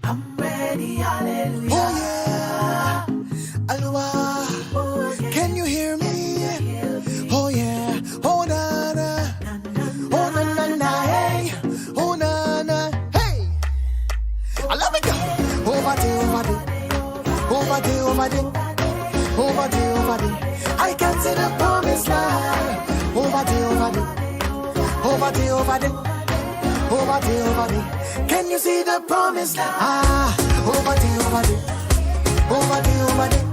I'm ready, hallelujah. Oh yeah, Aloha. Can you hear me? Oh yeah, oh na na, oh na na na, hey, oh na na, hey. I love it, girl. Over there, over there, over there, over there, over there, over there. I can see the promised land. Over there, over there, over there, over there, over there, over there. Can you see the promised land? Ah, over there, over there, over there, over there,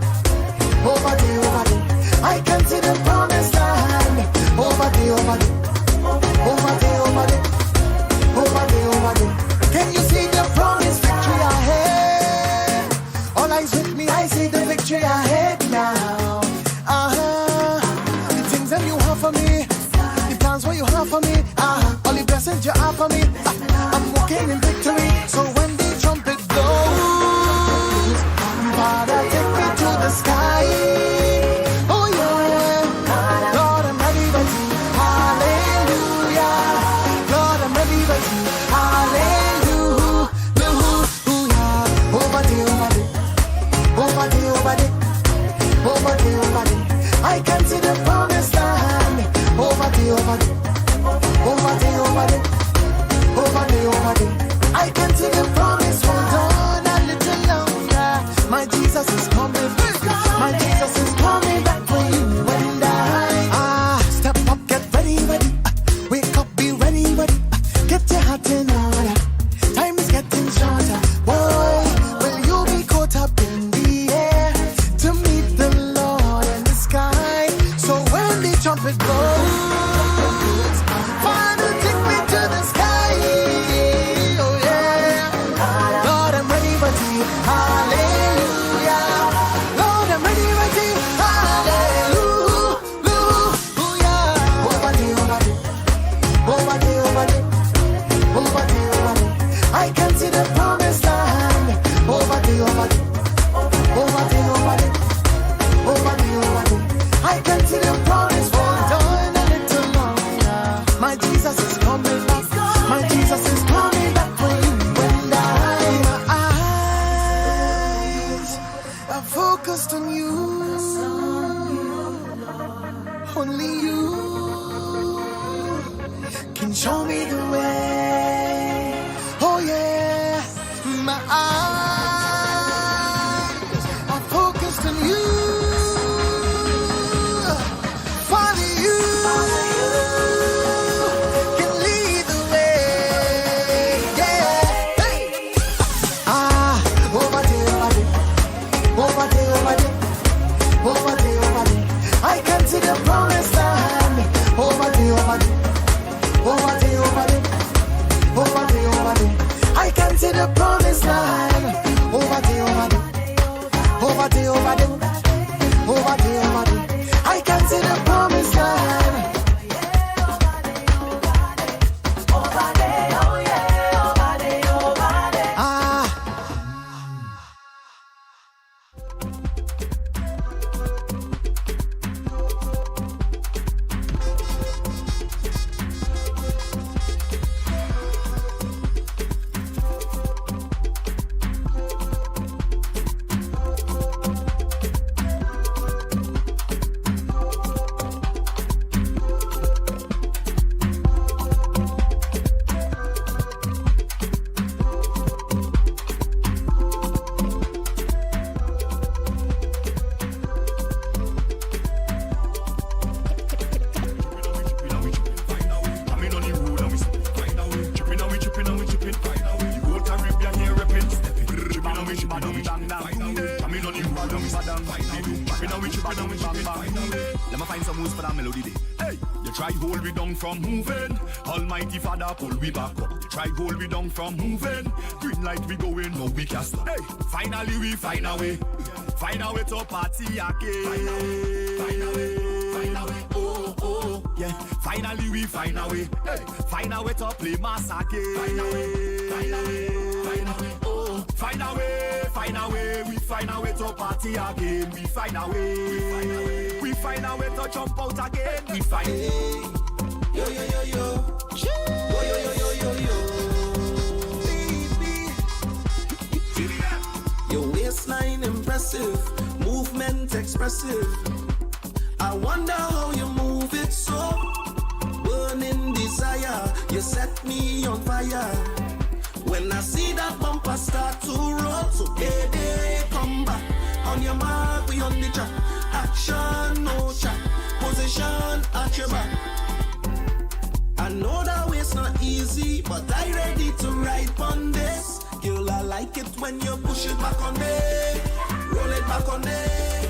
over there, over there. I can see the promised land. Over there, over there, over there, over there, over there, over there. Can you see the promised victory ahead? All eyes with me, I see the victory ahead now. The things that you have for me, the plans what you have for me, all the blessings you have for me. I'm walking in victory. So when the trumpet blows, Father, take me to the sky. Oh yeah, Lord, I'm ready for you. Hallelujah. Lord, I'm ready for you. Hallelujah. Over there, over there, over there, over there, over there, over there. I can see the promised land. Over there, over there, over there, over there, over there, over there. I can see the promise. Hold on a little longer. My Jesus is coming. My Jesus is coming back for you and I. Step up, get ready, ready. Wake up, be ready, ready. Get your heart in order. Time is getting shorter. Boy, will you be caught up in the air to meet the Lord in the sky? So when the trumpet goes, Father, take me to the sky. Oh yeah, Lord, I'm ready for you. Hallelujah. Lord, I'm ready for you. Hallelujah. Over there, over there, over there, over there, over there, over there. I can see the promised land. Over there, over there, over there, over there, over there, over there. I can see the promise. Hold on a little longer. My Jesus is coming back. My Jesus is coming back for you and my eyes are focused on you. Only you can show me the way. Oh yeah, my eyes are focused on you. Follow you can lead the way. Yeah. Hey. Over there, over there, over there, over there, over there, over there. I can see the promised land. Over there, over there, over there, over there, over there, over there. I can see the promised land. Over there, over there, over there, over there, over there, over there. I can see the promised land. Over there, oh yeah, over there, over there. Let me find some moves for that melody day. Hey, you try hold we down from moving. Almighty Father pull we back up. You try hold we down from moving. Green light we going, no we can't stop. Hey, finally we find a way. Find a way to party again. Find a way, oh, oh, yeah. Finally we find a way. Hey, find a way to play mass again. Find a way, oh. Find a way, we find a way to party again. We find a way, we find a way to jump out again. We find yo yo yo yo, yo yo yo yo yo yo. aggressive, movement expressive. I wonder how you move it so. Burning desire, you set me on fire. When I see that bumper start to roll, so baby, come back. On your mark, we on the track. Action, no chat. Position at your back. I know that way's not easy, but I ready to ride on this. Girl, I like it when you push it back on me. Roll it back on me.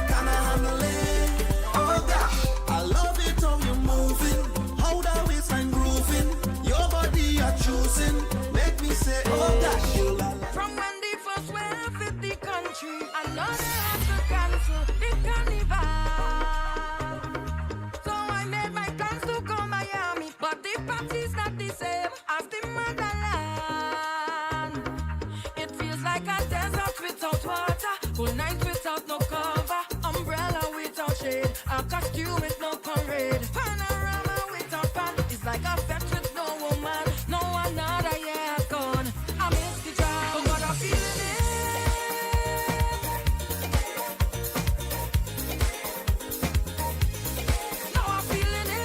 Can I handle it? Oh gosh, I love it how you moving. How that waistline grooving. Your body you're choosing. Make me say, oh gosh, girl, I like. From when the first wave hit the country, I know they had to cancel the carnival. So I made my plans to go Miami, but the party's not the same as the motherland. It feels like a desert without water, full night without no cover, umbrella without shade, a costume with no parade, panorama without fan. It's like a fete with no woman, no another year has gone. I miss the drive, but I'm feeling it. Now I'm feeling it.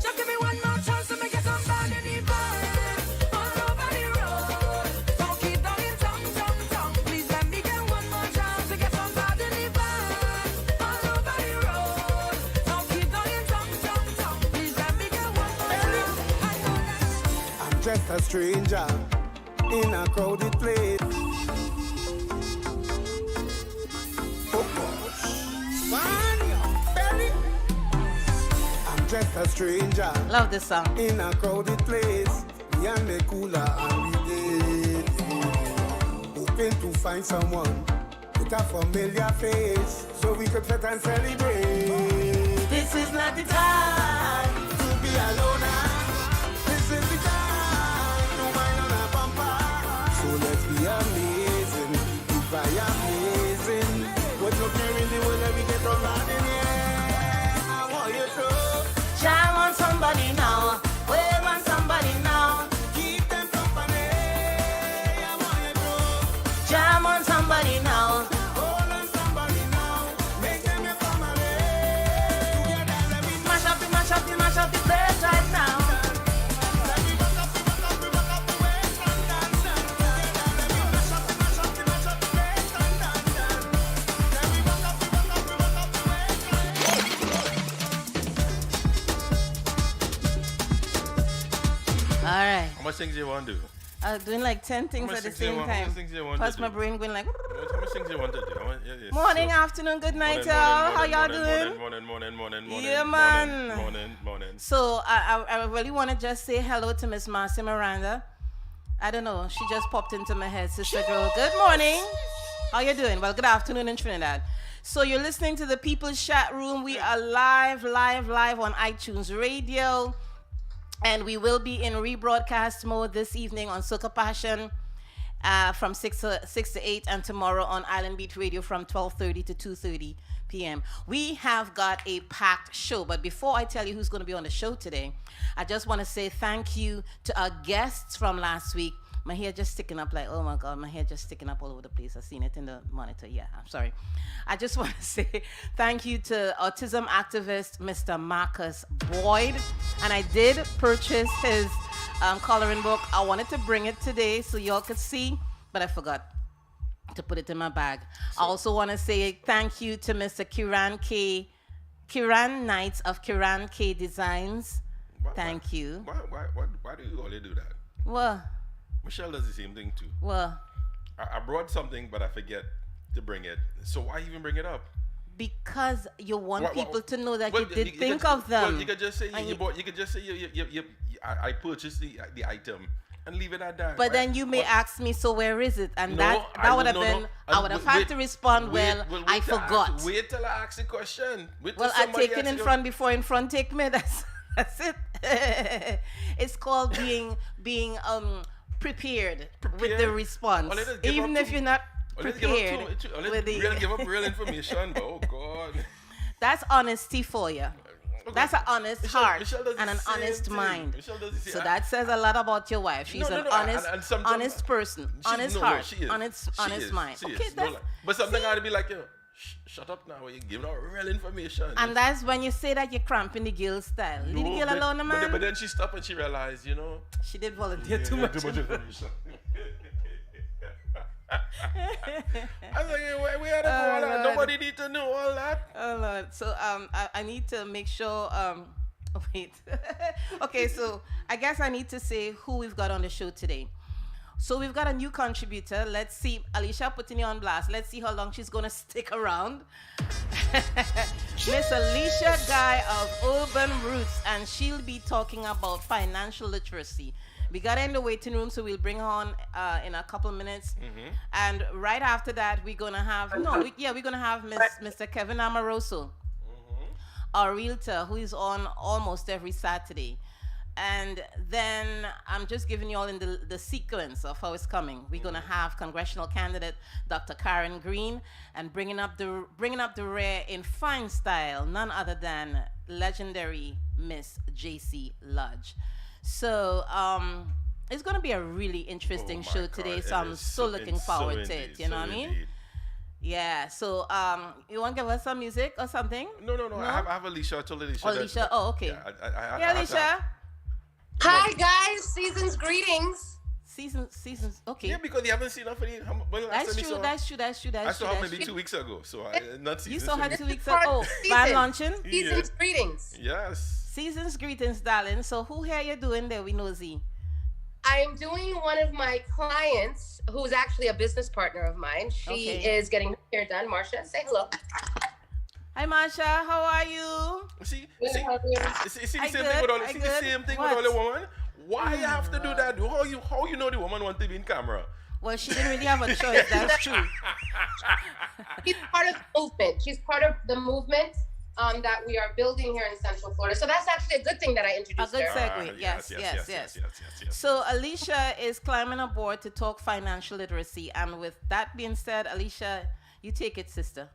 Just give me one more chance to make it somebody in the vibe. All over the road. Don't keep down in tongue. Please let me get one more chance to get somebody in the vibe. All over the road. Don't keep down in tongue. Please let me get one more chance. I know that. I'm just a stranger in a crowded place. Oh gosh, man, Benny. I'm just a stranger Love this song. in a crowded place. Me and the cooler and we did. Hoping to find someone with a familiar face so we could fit and celebrate. This is not the time. To be alone, this is the time to wine on a bumper. So let's be amazing, if I amazing. What's up there in the world, let me get from out in here. I want you to Jam on somebody now. Wave on somebody now. keep them company. I want you to Jam on somebody now. hold on somebody now. Make them your family. Together, let me Mash up the place right now. let me back up the waist and dance. Together, let me mash up the waist and dance. Let me back up the waist and All right. How much things you want to do? Doing like 10 things much at the things you same want- how time. much things you want Plus to my do? brain going like. How much things you want to do? Yes. Morning, afternoon, good night, y'all. How y'all doing? Morning. Yeah, man. Morning. So I really want to just say hello to Miss Marcy Miranda. I don't know. She just popped into my head, sister girl. Good morning. How you doing? Well, good afternoon in Trinidad. So you're listening to the People's Chat Room. We are live on iTunes Radio. And we will be in rebroadcast mode this evening on Soca Passion from 6 to 8, and tomorrow on Island Beat Radio from 12:30 to 2:30 p.m. We have got a packed show, but before I tell you who's going to be on the show today, I just want to say thank you to our guests from last week. My hair just sticking up like, oh my God, my hair just sticking up all over the place. I've seen it in the monitor. Yeah, I'm sorry. I just want to say thank you to autism activist, Mr. Marcus Boyd. And I did purchase his coloring book. I wanted to bring it today so y'all could see, but I forgot to put it in my bag. I also want to say thank you to Mr. Kiran Knights of Kiran K Designs. Thank you. Why do you always do that? Well, Michelle does the same thing too. well, I brought something, but I forget to bring it. So why even bring it up? because you want What- people to know that well, you did you think could- of them. Well, you could just say And you bought. You could just say I purchased the item and leave it at that. But right? then you may What- ask me, so where is it? And No, that I would have would- been, no. I would have had to respond, well, I forgot. Wait till I ask the question. Wait till Well, I somebody take it asks in you- front before in front take me. That's it. It's called being prepared with the Prepared? response, Oh, let us give even up if too- you're not Let's prepared with really the. give up real information. Oh God. That's honesty for you. That's an honest Michelle- heart Michelle does the and an same honest thing. mind. Michelle does the same- So that says a lot about your wife. She's No, an no, honest, and sometimes- honest person, honest No, heart, she is. honest, She honest is. mind. She Okay, is. No that's lie. But something I to be like, shut up now. You're giving out real information. and that's when you say that you're cramping the girl style. Leave the No, girl but- alone, man. But then she stopped and she realized, She did volunteer too much. information. I was like, we had to go all that. Lord. Nobody need to know all that. Oh Lord. So I need to make sure wait. Okay, so I guess I need to say who we've got on the show today. So we've got a new contributor. Let's see. Alicia putting you on blast. Let's see how long she's gonna stick around. Miss Alicia Guy of Urban Roots, and she'll be talking about financial literacy. We got her in the waiting room, so we'll bring her on in a couple minutes. And right after that, we're gonna have we're gonna have Mr. Kevin Amoroso, our realtor, who is on almost every Saturday. And then I'm just giving you all in the sequence of how it's coming. We're gonna have Congressional candidate Dr. Karen Green, and bringing up the rear in fine style, none other than legendary Miss JC Lodge. So it's gonna be a really interesting Oh my show God, today. it So I'm is so looking forward to indeed, it. You know what I mean? indeed. Yeah. So you want to give us some music or something? No. I have Alicia. I told Alicia. Alicia. Oh, okay. Yeah, I Yeah, have to- Alicia. Hi guys, season's greetings. Seasons. Okay. Yeah, because you haven't seen her for the. When last That's time you true. saw- That's true. That's true. I That's saw true. her That's maybe true. 2 weeks ago, so not You season. saw her season. 2 weeks Part ago. of Oh, the bad season. launching. Season's greetings. Yes. Seasons greetings, darling. So who here you doing there? We nosy. I'm doing one of my clients who's actually a business partner of mine. She Okay. is getting her hair done. Marcia, say hello. Hi, Marsha. How are you? See Good, the how are you? same I thing good, with all. I See the good. same thing What? with all the woman. Why you have to do that? How you know the woman want to be in camera? Well, she didn't really have a choice. That's true. She's part of the movement. She's part of the movement that we are building here in Central Florida. So that's actually a good thing that I A introduced good her. segue. Yes. So Alicia is climbing aboard to talk financial literacy. And with that being said, Alicia, you take it, sister.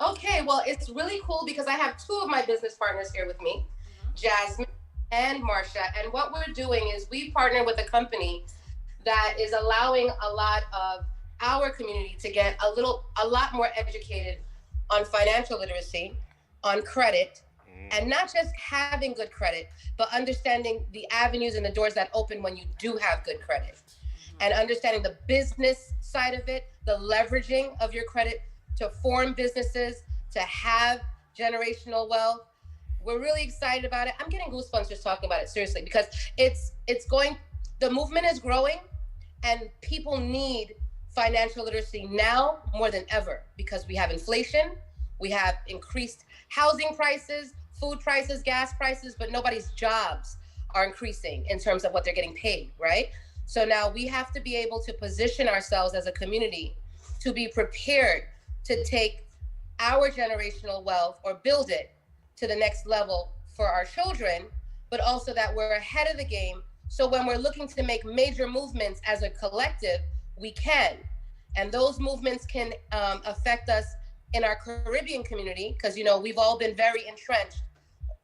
Okay, well, it's really cool because I have two of my business partners here with me, Jasmine and Marcia. And what we're doing is we partner with a company that is allowing a lot of our community to get a lot more educated on financial literacy, on credit, and not just having good credit, but understanding the avenues and the doors that open when you do have good credit, and understanding the business side of it, the leveraging of your credit to form businesses, to have generational wealth. We're really excited about it. I'm getting goosebumps just talking about it, seriously, because the movement is growing, and people need financial literacy now more than ever because we have inflation, we have increased housing prices, food prices, gas prices, but nobody's jobs are increasing in terms of what they're getting paid, right? So now we have to be able to position ourselves as a community to be prepared to take our generational wealth or build it to the next level for our children, but also that we're ahead of the game. So when we're looking to make major movements as a collective, we can. And those movements can affect us in our Caribbean community, because, you know, we've all been very entrenched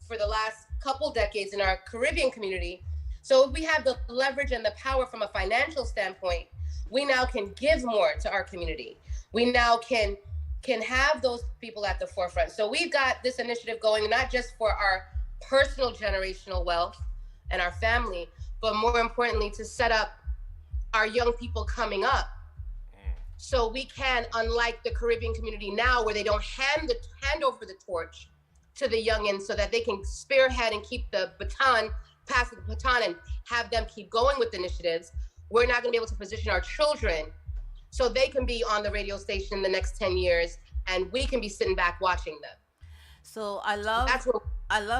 for the last couple decades in our Caribbean community. So if we have the leverage and the power from a financial standpoint, we now can give more to our community. We now can have those people at the forefront. So we've got this initiative going, not just for our personal generational wealth and our family, but more importantly, to set up our young people coming up. So we can, unlike the Caribbean community now, where they don't hand over the torch to the youngins so that they can spearhead and keep the baton, pass the baton and have them keep going with initiatives, we're not gonna be able to position our children so they can be on the radio station in the next 10 years and we can be sitting back watching them. So I love That's what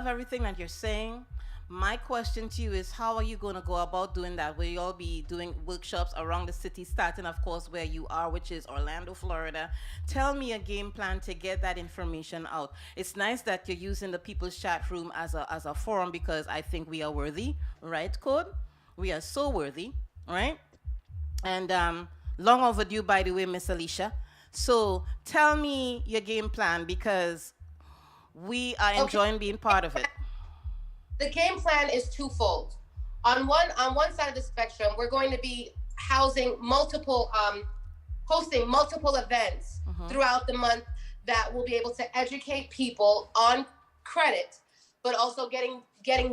everything that you're saying. My question to you is, how are you going to go about doing that? Will you all be doing workshops around the city, starting, of course, where you are, which is Orlando, Florida? Tell me a game plan to get that information out. It's nice that you're using the People's Chat Room as a forum, because I think we are worthy, right, Code? We are so worthy, right? And long overdue, by the way, Miss Alicia. So tell me your game plan, because we are enjoying being part of it. The game plan is twofold. On one side of the spectrum, we're going to be hosting multiple events throughout the month that will be able to educate people on credit, but also getting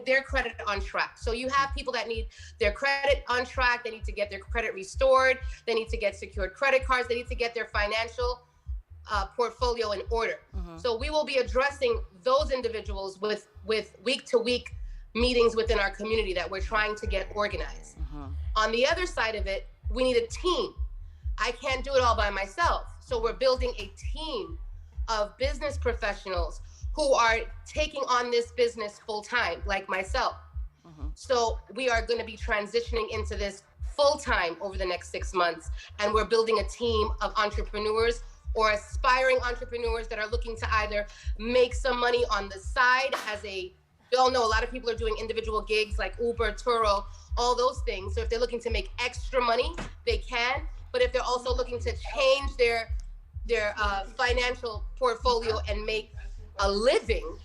their credit on track. So you have people that need their credit on track. They need to get their credit restored. They need to get secured credit cards. They need to get their financial portfolio in order. So we will be addressing those individuals with week-to-week meetings within our community that we're trying to get organized. On the other side of it, we need a team. I can't do it all by myself. So we're building a team of business professionals who are taking on this business full-time, like myself. So we are going to be transitioning into this full-time over the next 6 months. And we're building a team of entrepreneurs or aspiring entrepreneurs that are looking to either make some money on the side as we all know a lot of people are doing individual gigs like Uber, Turo, all those things. So if they're looking to make extra money, they can. But if they're also looking to change their financial portfolio and make a living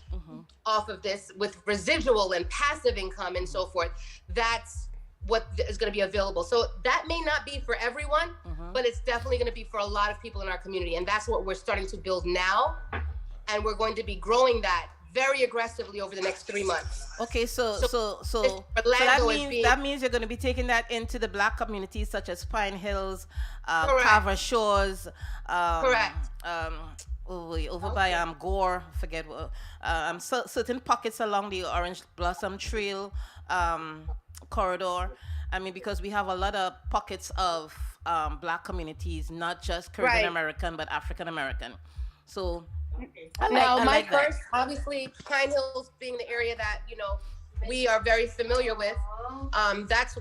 off of this with residual and passive income and so forth, that's what is going to be available. So that may not be for everyone, but it's definitely going to be for a lot of people in our community. And that's what we're starting to build now. And we're going to be growing that very aggressively over the next 3 months. Okay, so Orlando that means you're going to be taking that into the Black communities such as Pine Hills, Correct. Carver Shores, Correct. Over by Gore, forget what, certain pockets along the Orange Blossom Trail corridor. I mean, because we have a lot of pockets of Black communities, not just Caribbean American, but African American. So first, obviously, Pine Hills being the area that, we are very familiar with. That's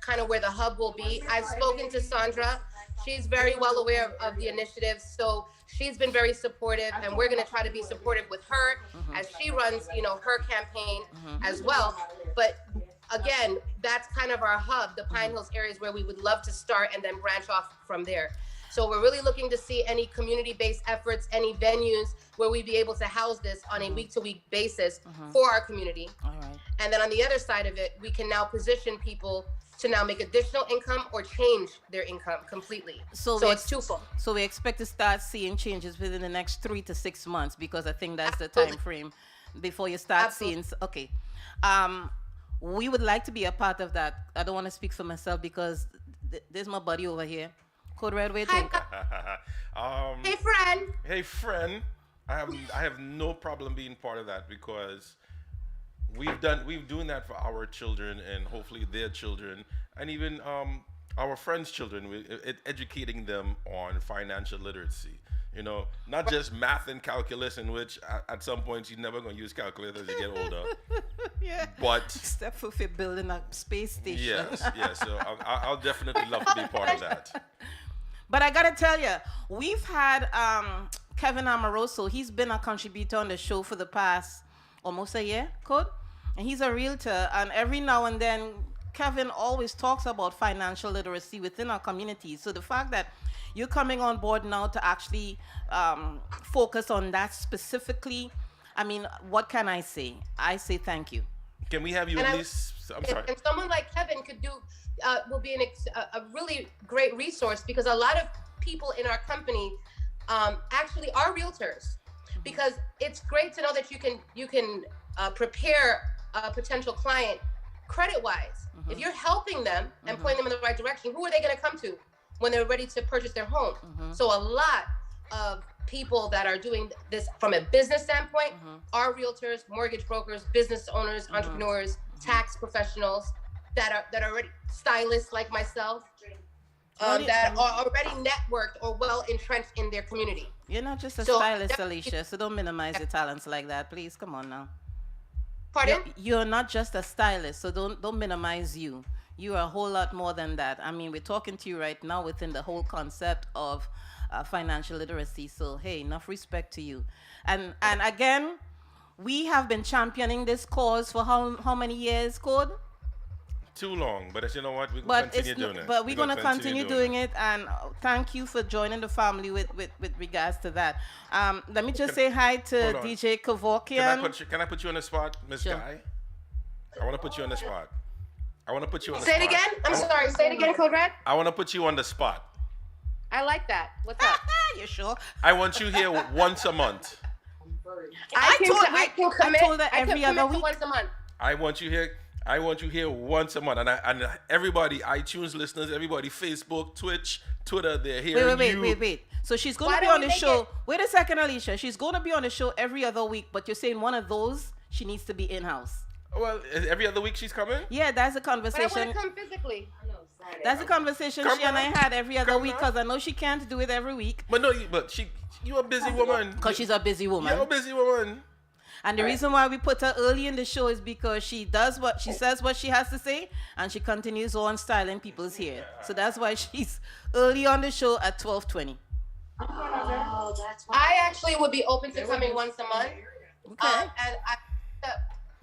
kind of where the hub will be. I've spoken to Sandra. She's very well aware of the initiative. So she's been very supportive, and we're going to try to be supportive with her as she runs, her campaign as well. But again, that's kind of our hub, the Pine Hills areas where we would love to start and then branch off from there. So we're really looking to see any community-based efforts, any venues where we'd be able to house this on a week-to-week basis for our community. all right. And then on the other side of it, we can now position people to now make additional income or change their income completely. So it's twofold. So we expect to start seeing changes within the next 3 to 6 months, because I think that's the Absolutely. time frame before you start Absolutely. seeing. Okay. We would like to be a part of that. I don't want to speak for myself because there's my buddy over here. Code Red Way Hi, Thinker. hey, friend. Hey, friend, I have no problem being part of that, because we've doing that for our children and hopefully their children, and even our friends' children, educating them on financial literacy. Not just math and calculus, in which at some points you're never going to use calculator as you get older. Yeah. But Except for building a space station. yes. So I'll definitely love to be part of that. But I gotta tell you, we've had Kevin Amoroso. He's been a contributor on the show for the past almost a year, Code, and he's a realtor. And every now and then, Kevin always talks about financial literacy within our community. So the fact that you're coming on board now to actually focus on that specifically, I mean, what can I say? I say thank you. Can we have you at least? I'm sorry. And someone like Kevin will be a really great resource, because a lot of people in our company actually are realtors, because it's great to know that you can prepare a potential client credit-wise. If you're helping them and pointing them in the right direction, who are they going to come to when they're ready to purchase their home? So a lot of people that are doing this from a business standpoint are realtors, mortgage brokers, business owners, entrepreneurs, tax professionals that are already stylists like myself, that are already networked or well entrenched in their community. You're not just a So, stylist, Alicia, so don't minimize your talents like that, please. Come on now. Pardon? You're not just a stylist, so don't minimize you. You are a whole lot more than that. I mean, we're talking to you right now within the whole concept of financial literacy. So, hey, enough respect to you. And again, we have been championing this cause for how many years, Code? too long, but you know what? We're But going to continue doing it. but we're gonna continue doing it, and thank you for joining the family with regards to that. Let me just say hi to hold on. DJ Kevorkian. Can I put you on the spot, Miss Sure. Guy? I want to put you on the spot. I want to put you on the Say spot. it again. I'm sorry. Say it again, Code Red. I want to put you on the spot. I like that. What's up? You sure? I want you here once a month. I can commit. I told her every I can other commit to week. once a month. I want you here. I want you here once a month, and everybody, iTunes listeners, everybody, Facebook, Twitch, Twitter, they're hearing you. Wait. So she's going Why to be don't on we the make show. it- Wait a second, Alicia. She's going to be on the show every other week, but you're saying one of those she needs to be in house. Well, every other week she's coming. Yeah, that's a But I conversation. want to come physically. That's a conversation Come she and I on. had every other Come week on. because I know she can't do it every week But no, you're a busy woman. because she's a busy woman. You're a busy woman. And the reason why we put her early in the show is because she does what she says, what she has to say, and she continues on styling people's hair. So that's why she's early on the show at 12:20. I actually would be open to coming once a month. Okay. And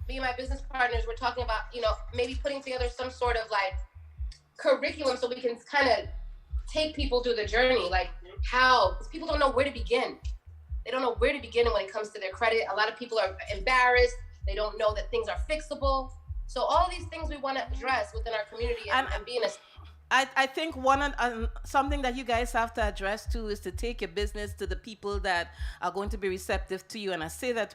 me and my business partners were talking about, maybe putting together some sort of like curriculum so we can kind of take people through the journey. Like how, because people don't know where to begin. They don't know where to begin when it comes to their credit. A lot of people are embarrassed. They don't know that things are fixable. So all of these things we want to address within our community and being a I think something that you guys have to address too is to take your business to the people that are going to be receptive to you. And I say that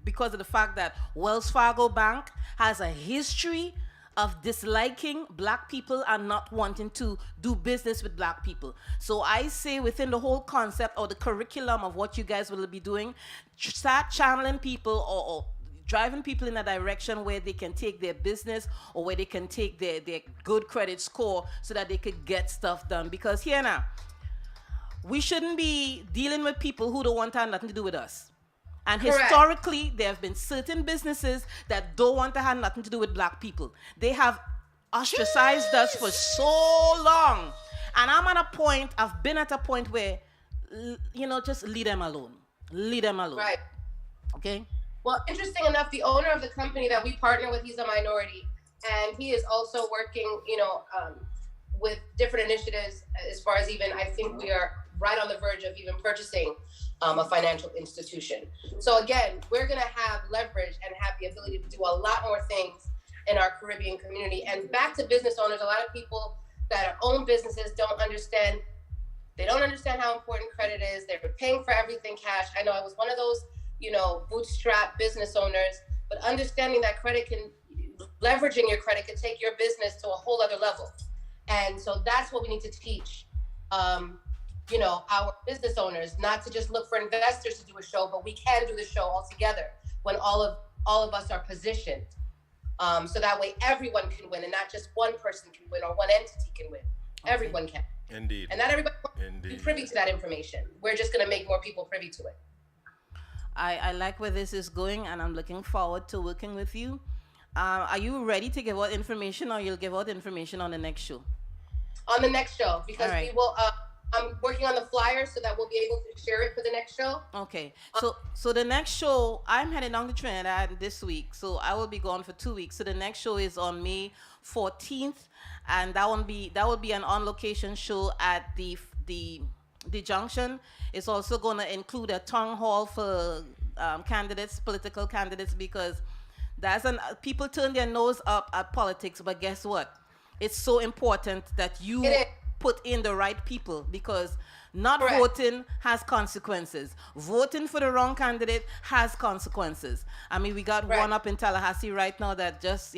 because of the fact that Wells Fargo Bank has a history of disliking black people and not wanting to do business with black people. So I say within the whole concept or the curriculum of what you guys will be doing, start channeling people or driving people in a direction where they can take their business or where they can take their good credit score so that they could get stuff done. Because here now, we shouldn't be dealing with people who don't want to have nothing to do with us. And Correct. historically, there have been certain businesses that don't want to have nothing to do with black people. They have ostracized us for so long. And I've been at a point where, just leave them alone. Leave them alone. right. Okay? Well, interesting enough, the owner of the company that we partner with, he's a minority, and he is also working, with different initiatives as far as I think we are right on the verge of even purchasing a financial institution. So again, we're going to have leverage and have the ability to do a lot more things in our Caribbean community. And back to business owners, a lot of people that own businesses don't understand. They don't understand how important credit is. They're paying for everything cash. I know I was one of those bootstrap business owners, but understanding that leveraging your credit could take your business to a whole other level. And so that's what we need to teach, our business owners, not to just look for investors to do a show, but we can do the show all together when all of us are positioned. So that way everyone can win and not just one person can win or one entity can win. Okay. Everyone can. Indeed. And not everybody will be privy to that information. We're just going to make more people privy to it. I like where this is going, and I'm looking forward to working with you. Are you ready to give out information, or you'll give out information on the next show? On the next show, because right. we will. I'm working on the flyer so that we'll be able to share it for the next show. Okay. So the next show, I'm heading down to Trinidad this week, so I will be gone for 2 weeks. So the next show is on May 14th, and that will be an on-location show at the Junction. It's also going to include a town hall for political candidates, because people turn their nose up at politics, but guess what? It's so important that you put in the right people, because not Correct. voting has consequences. Voting for the wrong candidate has consequences. I mean, we got Right. one up in Tallahassee right now that just,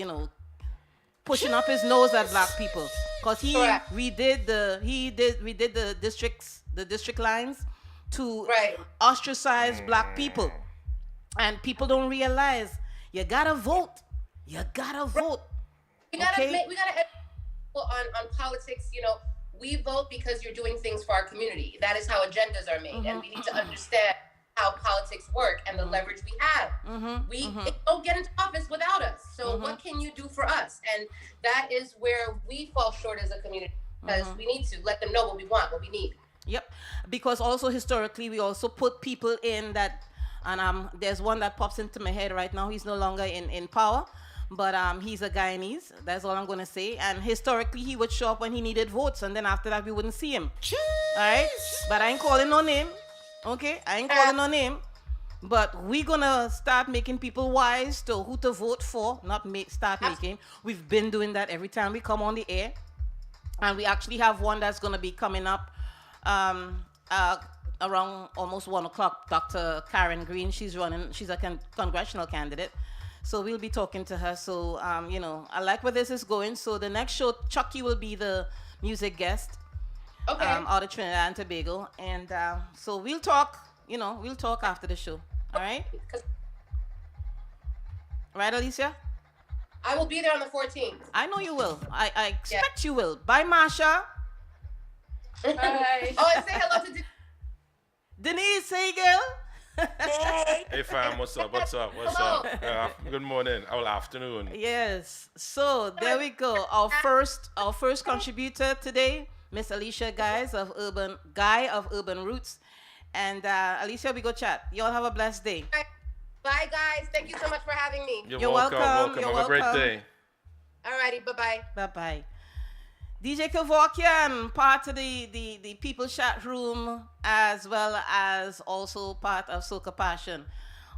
pushing up his nose at black people, because Correct. we did the district lines to Right. ostracize black people, and people don't realize you gotta vote. You gotta vote. We gotta Okay. we gotta educate people on politics. We vote because you're doing things for our community. That is how agendas are made, and we need to understand how politics work and the leverage we have. We don't get into office without us. So what can you do for us? And that is where we fall short as a community, because we need to let them know what we want, what we need. Yep, because also historically we also put people in that, and there's one that pops into my head right now. He's no longer in power, But he's a Guyanese. That's all I'm going to say. And historically, he would show up when he needed votes. And then after that, we wouldn't see him. All right? But I ain't calling no name. Okay? I ain't calling no name. But we're going to start making people wise to who to vote for, not start making. We've been doing that every time we come on the air. And we actually have one that's going to be coming up around almost 1 o'clock. Dr. Karen Green, she's a congressional candidate. So we'll be talking to her. So, I like where this is going. So the next show, Chucky will be the music guest. Okay. Out of Trinidad and Tobago. And so we'll talk, we'll talk after the show. All right? Right, Alicia? I will be there on the 14th. I know you will. I expect you will. Bye, Marsha. Bye. Oh, and say hello to Denise, hey, girl. Hey fam, what's up? Hello. Good morning. Afternoon. Yes. So there we go. Our first contributor today, Miss Alicia Guy of Urban Roots. And Alicia, we go chat. Y'all have a blessed day. Bye, guys. Thank you so much for having me. You're welcome. You're Have a great welcome. day. Alrighty, bye-bye. Bye-bye. DJ Kevorkian, part of the People Chat Room, as well as also part of Soca Passion.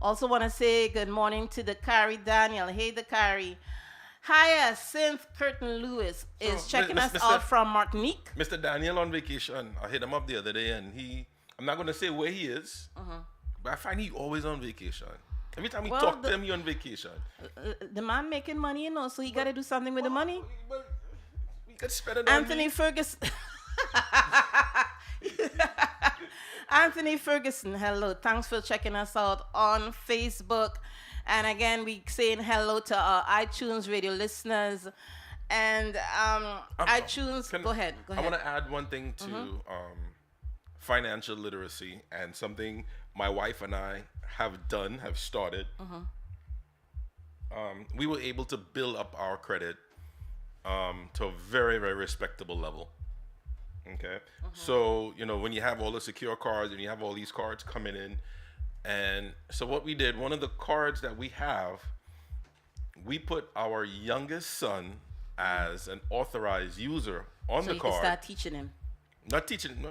Also want to say good morning to the Carrie Daniel. Hey, the Carrie. Hiya, Synth Curtin Lewis is checking us out from Martinique. Mr. Daniel on vacation. I hit him up the other day, and I'm not going to say where he is, but I find he always on vacation. Every time we talk to him, he on vacation. The man making money, so he got to do something with the money. We could spend it Anthony on Ferguson. Anthony Ferguson, hello. Thanks for checking us out on Facebook. And again, we saying hello to our iTunes radio listeners. And iTunes, go ahead. I want to add one thing to financial literacy and something my wife and I have started. We were able to build up our credit to a very, very respectable level. Okay. So, when you have all the secure cards and you have all these cards coming in, and so what we did, one of the cards that we have, we put our youngest son as an authorized user on the card. So you can start teaching him. Not teaching him.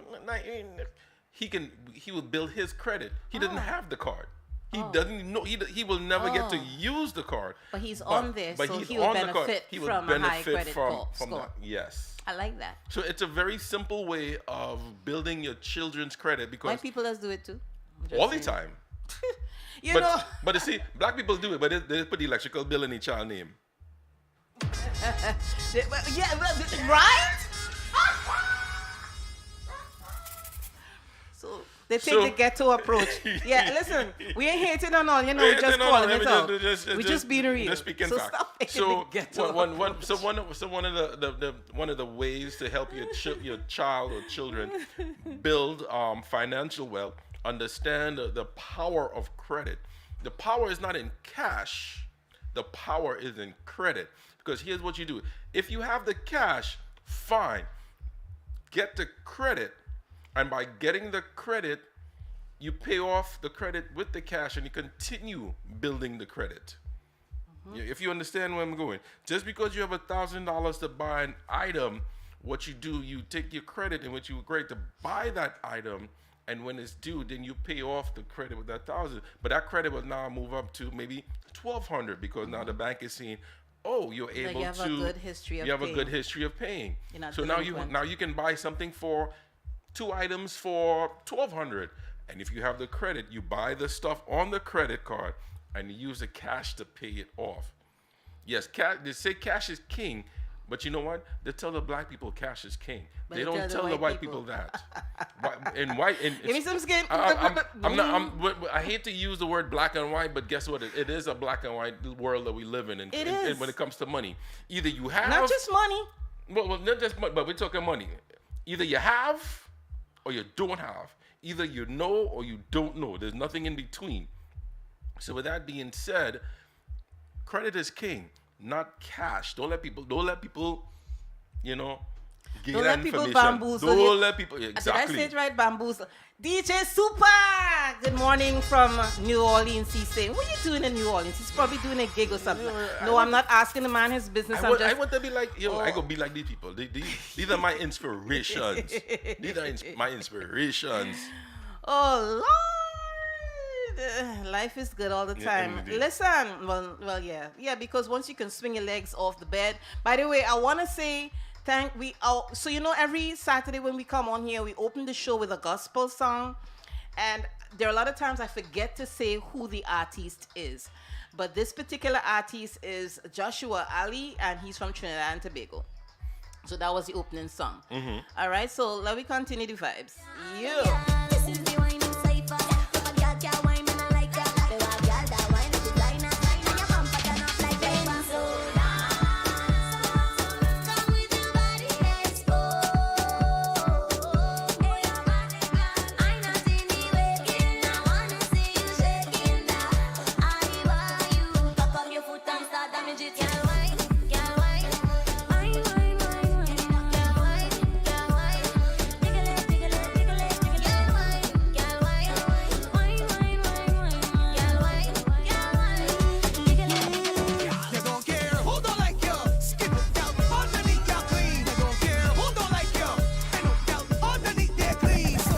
He will build his credit. He doesn't have the card. He doesn't know. He will never get to use the card. But he's on there, but so he's he will on the benefit card. He will from benefit a high credit from score. that. Yes. I like that. So it's a very simple way of building your children's credit because White people does do it too. all the time. But you see, black people do it, but they put the electrical bill in each child's name. Right? So they take the ghetto approach. Yeah, listen, we ain't hating on all, we just calling it out. We just being real. Just speaking so fact. stop taking the ghetto one of the ways to help your child or children build financial wealth, understand the power of credit. The power is not in cash. The power is in credit. Because here's what you do. If you have the cash, fine. Get the credit. And by getting the credit, you pay off the credit with the cash and you continue building the credit. If you understand where I'm going. Just because you have $1,000 to buy an item, what you do, you take your credit in which you agree to buy that item, and when it's due, then you pay off the credit with that $1,000. But that credit will now move up to maybe $1,200 because now the bank is seeing, you're able to. You have a good history of You have paying. a good history of paying. So delinquent. now you can buy something for 2 items for $1,200, and if you have the credit, you buy the stuff on the credit card and you use the cash to pay it off. Yes, they say cash is king, but you know what? They tell the black people cash is king. But they don't tell the white people that. Give me some skin. I hate to use the word black and white, but guess what? It is a black and white world that we live in. When it comes to money, either you have not just money. Well, not just money, but we're talking money. Either you have or you don't have. Either you know or you don't know. There's nothing in between. So with that being said, credit is king, not cash. Don't let people, Gain Don't let people information. bamboozle you. Don't let people, Did I exactly. say it right? Bamboozle. DJ Super! Good morning from New Orleans. He's saying, what are you doing in New Orleans? He's probably doing a gig or something. No, I'm not asking the man his business. I I'm want to be like, I go be like these people. These are my inspirations. These are my inspirations. Oh, Lord. Life is good all the time. indeed. Listen, well, yeah, because once you can swing your legs off the bed. By the way, I want to say so every Saturday when we come on here, we open the show with a gospel song, and there are a lot of times I forget to say who the artist is, but this particular artist is Joshua Ali, and he's from Trinidad and Tobago. So that was the opening song. All right, so let me continue the vibes. Yeah. This is the wine and cipher. If a girl can't wine, then I like her. There are girl that wine with designer. And your bumper turn up like paper. So come with your body exposed. Hey, your body girl, I not see me waking. I wanna see you shaking now. I want you. Cock up your foot and start damage it. Girl, wine, girl, wine. Wine, wine, wine, wine. Girl, wine, girl, wine. Jiggle it, jiggle it, jiggle it, jiggle it. Girl, wine, girl, wine. Wine, wine, wine, wine. Girl, wine, girl, wine. Jiggle it, jiggle it. You don't care who don't like you. Skip it down underneath your clean. You don't care who don't like you. And look down underneath their clean. So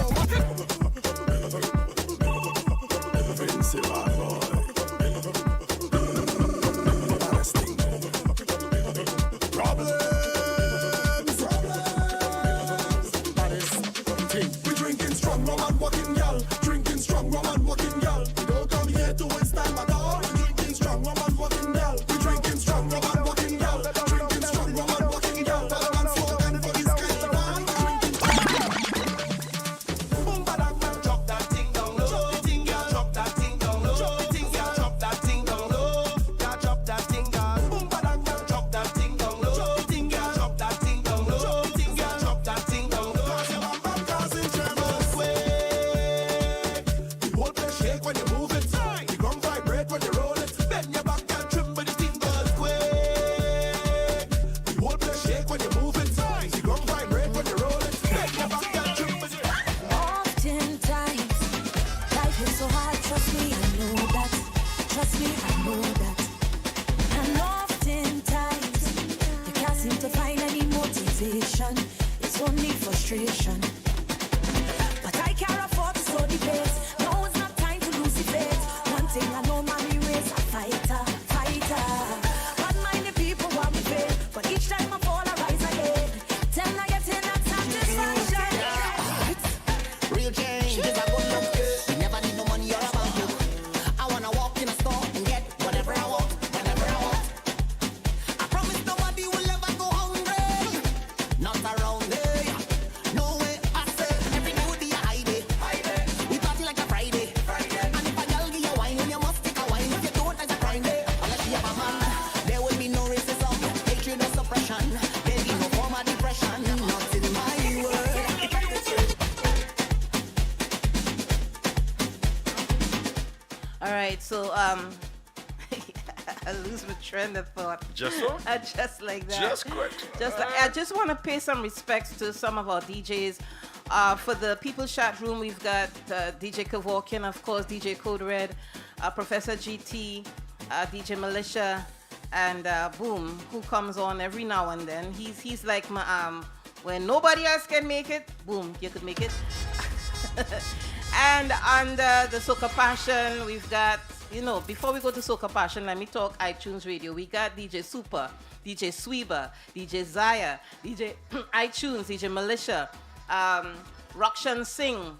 We drinking strong rum and walking gal. Drinking strong rum and walking gal. We don't come here to waste time at all. We drinking strong rum and walking gal. We drinking strong rum and walking gal. Drinking strong rum and walking gal. Tell them slogan for this kind of man. Boom ba dang man, drop that thing down low. Drop the thing, girl. Drop that thing down low. Drop the thing, girl. Drop that thing down low. Yeah, drop that thing, girl. Boom ba dang man, drop that thing down low. Drop the thing, girl. Drop that thing down low. Drop the thing, girl. Drop that thing down low. Cause your bam bam causing trouble. Sway. The whole place shake when you move it. The ground vibrate when you roll it. Bend your back and trip with the thing goes quick. The whole place shake when you move it. The ground vibrate when you roll it. Bend your back and trip with the Oftentimes, life is so hard. Trust me, I know that. Trust me, I know that. And oftentimes, you can't seem to find any motivation. It's only frustration. But I can't afford to slow the pace. No, it's not time to lose the faith. One thing I know, mommy is a fighter, fighter. But mind the people want me fail. But each time I fall, I rise again. Till I get in that satisfaction. real change is a good look. You never need no money or a bank book. I wanna walk in a store and get whatever I want, whenever I want. I promise nobody will ever go hungry. Not around here. No way. I say every day will be a high day. We party like a Friday. And if a girl give you wine, you must take a wine. If you don't, it's a crime day. Unless you have a man, there will be no racism, hatred or suppression. There'll be no form of depression. Not in my world. All right, so I lose my train of thought. Just so? Just like that. Just quick. I just want to pay some respects to some of our DJs. For the People's Chat Room, we've got DJ Kevorkian, of course, DJ Code Red, Professor GT, DJ Militia, and Boom, who comes on every now and then. He's like my when nobody else can make it, Boom, you could make it. And under the Soca Passion, we've got, before we go to Soca Passion, let me talk iTunes Radio. We got DJ Super, DJ Sweeber, DJ Zaya, DJ iTunes, DJ Militia, Rakshan Singh,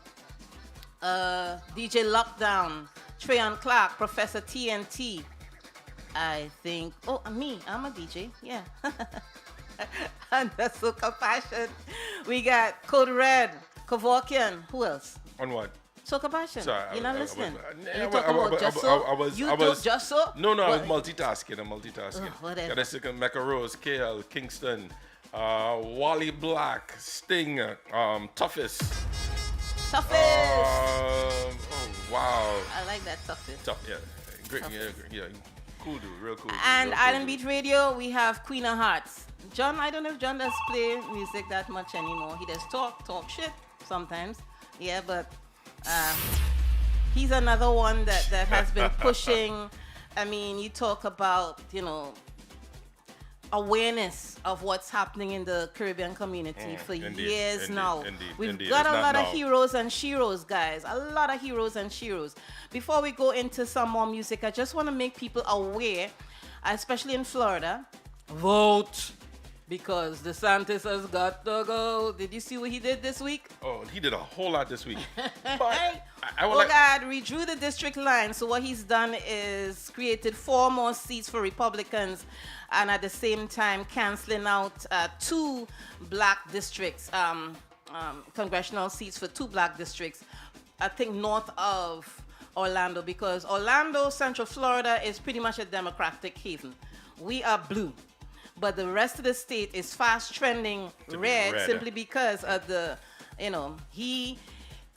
DJ Lockdown, Treyon Clark, Professor TNT. I think, I'm a DJ, yeah. Under Soca Passion, we got Code Red, Kevorkian, who else? On what? Soca Passion. Sorry, You're not listening. I You talking about just so? I was. Just so? No, I was What? multitasking. I'm multitasking. Whatever. Got a second Mecca Rose, KL, Kingston, Wally Black, Sting, Toughest. Toughest. Oh wow. I like that toughest. Tough, yeah. Great, Toughest. yeah. Cool dude, real cool dude. And real cool Island dude. Beat Radio, we have Queen of Hearts. John, I don't know if John does play music that much anymore. He does talk shit sometimes. Yeah, but he's another one that has been pushing. I mean, you talk about, awareness of what's happening in the Caribbean community for years now. We've got a lot of heroes and sheroes, guys. A lot of heroes and sheroes. Before we go into some more music, I just want to make people aware, especially in Florida, vote. Because DeSantis has got to go. Did you see what he did this week? Oh, he did a whole lot this week. But God, redrew the district line. So what he's done is created 4 more seats for Republicans, and at the same time canceling out 2 black districts, congressional seats for 2 black districts. I think north of Orlando, because Orlando, Central Florida, is pretty much a Democratic haven. We are blue. But the rest of the state is fast trending red simply because of the, he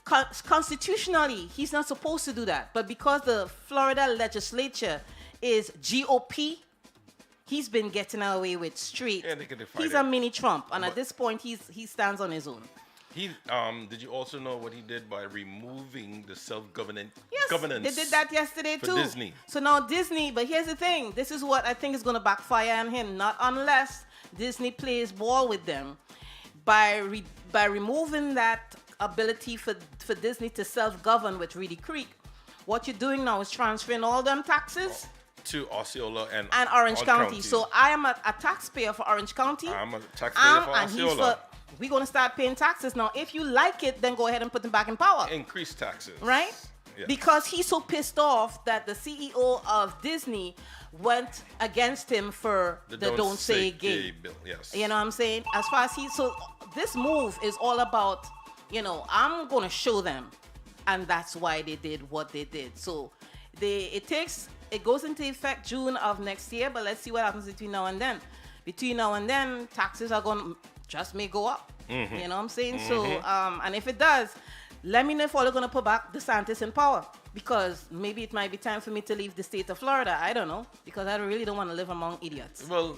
constitutionally, he's not supposed to do that. But because the Florida legislature is GOP, he's been getting away with straight. Yeah, he's a mini Trump. And at this point, he stands on his own. Did you also know what he did by removing the self-governance? Yes, they did that yesterday for too. Disney. So now Disney, but here's the thing. This is what I think is going to backfire on him. Not unless Disney plays ball with them by removing that ability for Disney to self-govern with Reedy Creek. What you're doing now is transferring all them taxes to Osceola and Orange County. So I am a taxpayer for Orange County. I'm a taxpayer for Osceola. We're going to start paying taxes now. If you like it, then go ahead and put them back in power. Increase taxes. Right? Yes. Because he's so pissed off that the CEO of Disney went against him for the Don't Say Gay bill. Yes. You know what I'm saying? As far as so this move is all about, I'm going to show them. And that's why they did what they did. So it goes into effect June of next year, but let's see what happens between now and then. Between now and then, taxes are going to just may go up. Mm-hmm. You know what I'm saying? Mm-hmm. So, and if it does, let me know if all are going to put back DeSantis in power. Because maybe it might be time for me to leave the state of Florida. I don't know. Because I really don't want to live among idiots. Well,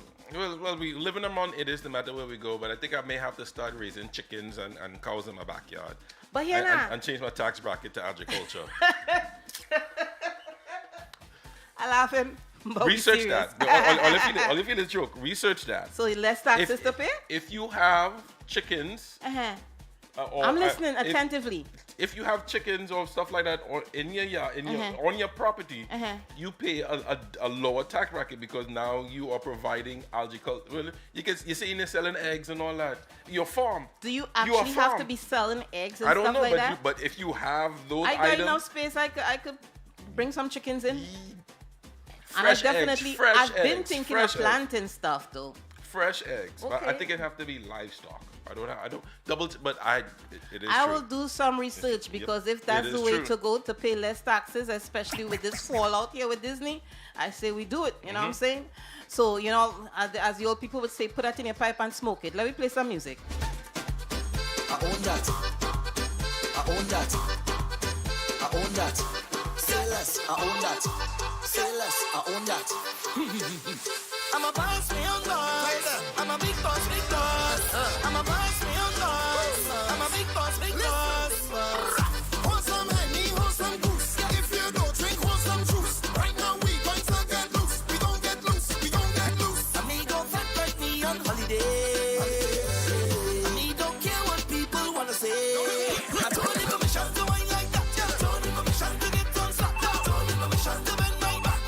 we living among idiots no matter where we go. But I think I may have to start raising chickens and cows in my backyard. But and change my tax bracket to agriculture. I'm laughing. Research that. All if you is joke, research that. So less taxes to pay? If you have chickens, I'm listening attentively. If you have chickens or stuff like that, or in your yard, on your property, you pay a lower tax bracket because now you are providing agriculture. Well, you say you're selling eggs and all that. Your farm. Do you actually have to be selling eggs and I don't stuff know, like that? but if you have those I got items, enough space. I could bring some chickens in. Fresh and I definitely, eggs, fresh I've been eggs, thinking of planting stuff though. Fresh eggs. Okay. But I think it have to be livestock. I don't double, but it is I true. will do some research because if that's the way to go to pay less taxes, especially with this fallout here with Disney, I say we do it. You know what I'm saying? So, as the old people would say, put that in your pipe and smoke it. Let me play some music. I own that. I own that. I own that. Say less. I own that. Say less. I own that. I'm a boss, me young boss. I'm a big boss, big boss. I'm a boss, me young boss. I'm a big boss, big boss. Hold some honey, hold some goose. If you don't drink, hold some juice. Right now we going to get loose. We gon' get loose. We gon' get loose. Amigo fat like me on holiday. Amigo don't care what people wanna say. I told him a mission to wine like that. I told him a mission to get on slap. I told him a mission to bend my back.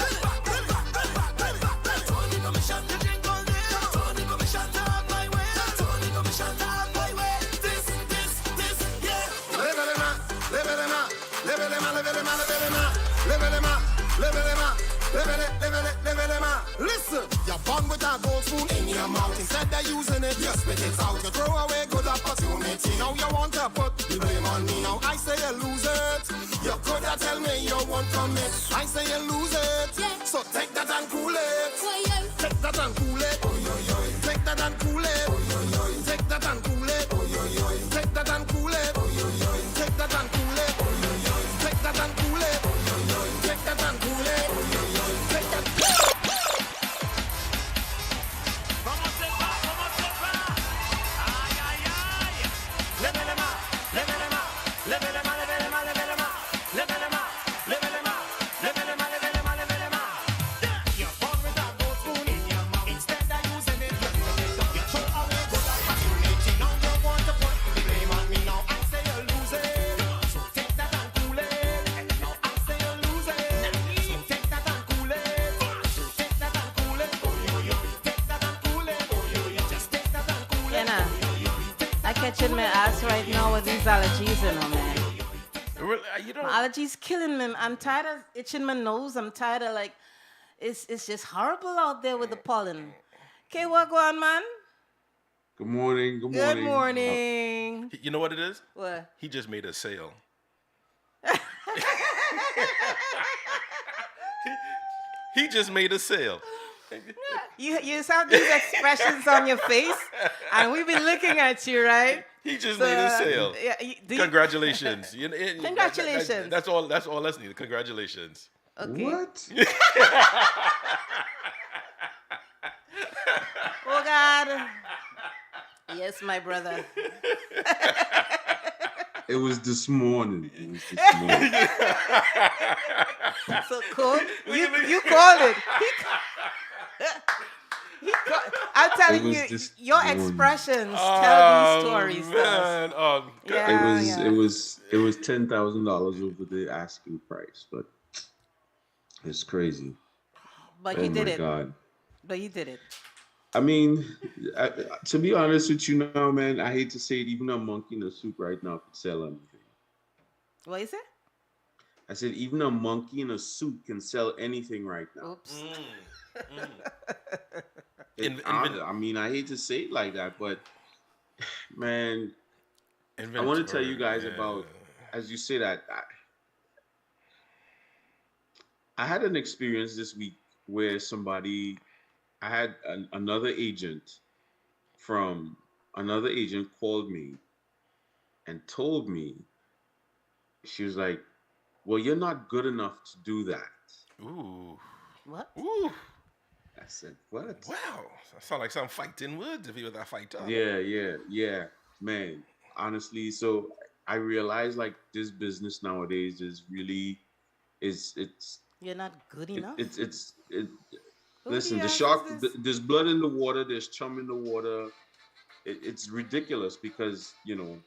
Listen, you're born with a gold spoon in your mouth. Instead of using it, you spit it out. You throw away good opportunity. Now you want to put the blame on me. Now I say you lose it. You could have tell me you won't commit. I say you lose it. Yeah. So take that and cool it. Take that and cool it. Take that and cool it. Take that and cool it. Take that and cool it. Take that and cool it. Take that and cool it. Take that and cool it. Take that. itching my ass right now with these allergies, you know, man. Really, you My know, allergies killing me. I'm tired of itching my nose. I'm tired of like, it's just horrible out there with the pollen. Okay, what go on, man? Good morning. Good Good morning. morning. you know what it is? What? He just made a sale. He just made a sale. You saw these expressions on your face, and we've been looking at you, right? He just So, made a sale. Yeah, Congratulations. Congratulations. That's all. That's all that's needed. Congratulations. Okay. What? Oh God. Yes, my brother. It was this morning. It was this morning. So cool. You called it. I'm telling was you, this your morning. expressions tell these stories. Man. Oh, God. Yeah, It was $10,000 over the asking price, but it's crazy. But Oh you did my it. God. But you did it. I mean, to be honest with you now, man, I hate to say it, even a monkey in a suit right now could sell anything. What is it? I said, even a monkey in a suit can sell anything right now. Oops. I mean, I hate to say it like that, but man, I want to tell you guys about, as you say that, I had an experience this week where I had another agent called me and told me, she was like, well, you're not good enough to do that. Ooh. What? Ooh. I said, what? Wow. That sounds like some fighting words if he was that fighter. Yeah. Man, honestly, so I realized like this business nowadays is really, it's You're not good enough. listen, the the answer shark, is this? there's blood in the water, there's chum in the water. It's ridiculous because, you know,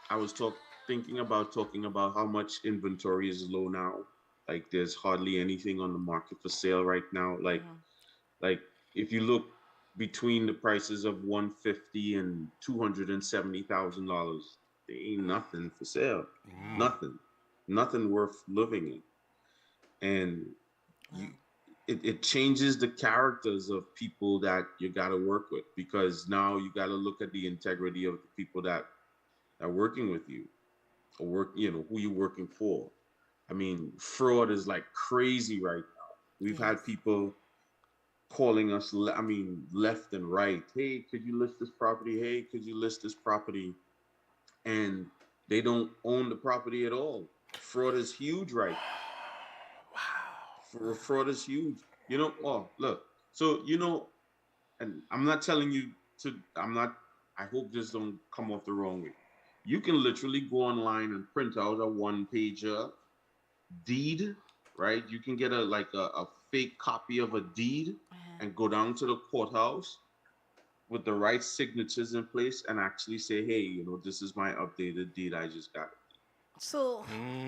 I was talking about how much inventory is low now. Like there's hardly anything on the market for sale right now. Like if you look between the prices of $150,000 and $270,000, there ain't nothing for sale. Nothing worth living in. And it changes the characters of people that you got to work with, because now you got to look at the integrity of the people that are working with you, or who you're working for. I mean, fraud is like crazy right now. We've had people calling us, left and right. Hey, could you list this property? Hey, could you list this property? And they don't own the property at all. Fraud is huge right now. Fraud is huge. Look. So, and I'm not telling you I hope this don't come off the wrong way. You can literally go online and print out a one-pager deed, right? You can get a fake copy of a deed and go down to the courthouse with the right signatures in place and actually say, hey, this is my updated deed. I just got it. So,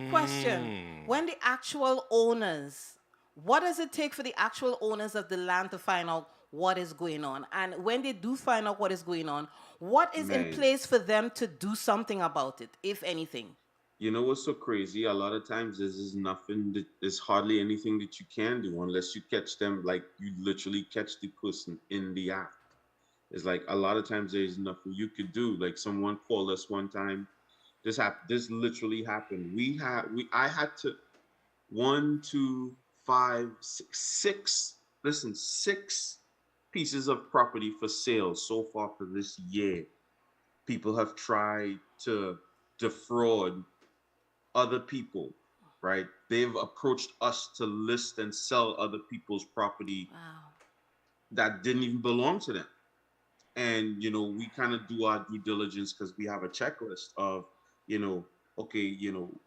question. When the actual owners, what does it take for the actual owners of the land to find out what is going on? And when they do find out what is going on, what is in place for them to do something about it, if anything? You know what's so crazy? A lot of times there's hardly anything that you can do unless you catch them, like you literally catch the person in the act. It's like a lot of times there's nothing you could do. Like someone called us one time. This literally happened. I had to 6 pieces of property for sale so far for this year. People have tried to defraud other people, right? They've approached us to list and sell other people's property that didn't even belong to them. And, we kind of do our due diligence because we have a checklist of,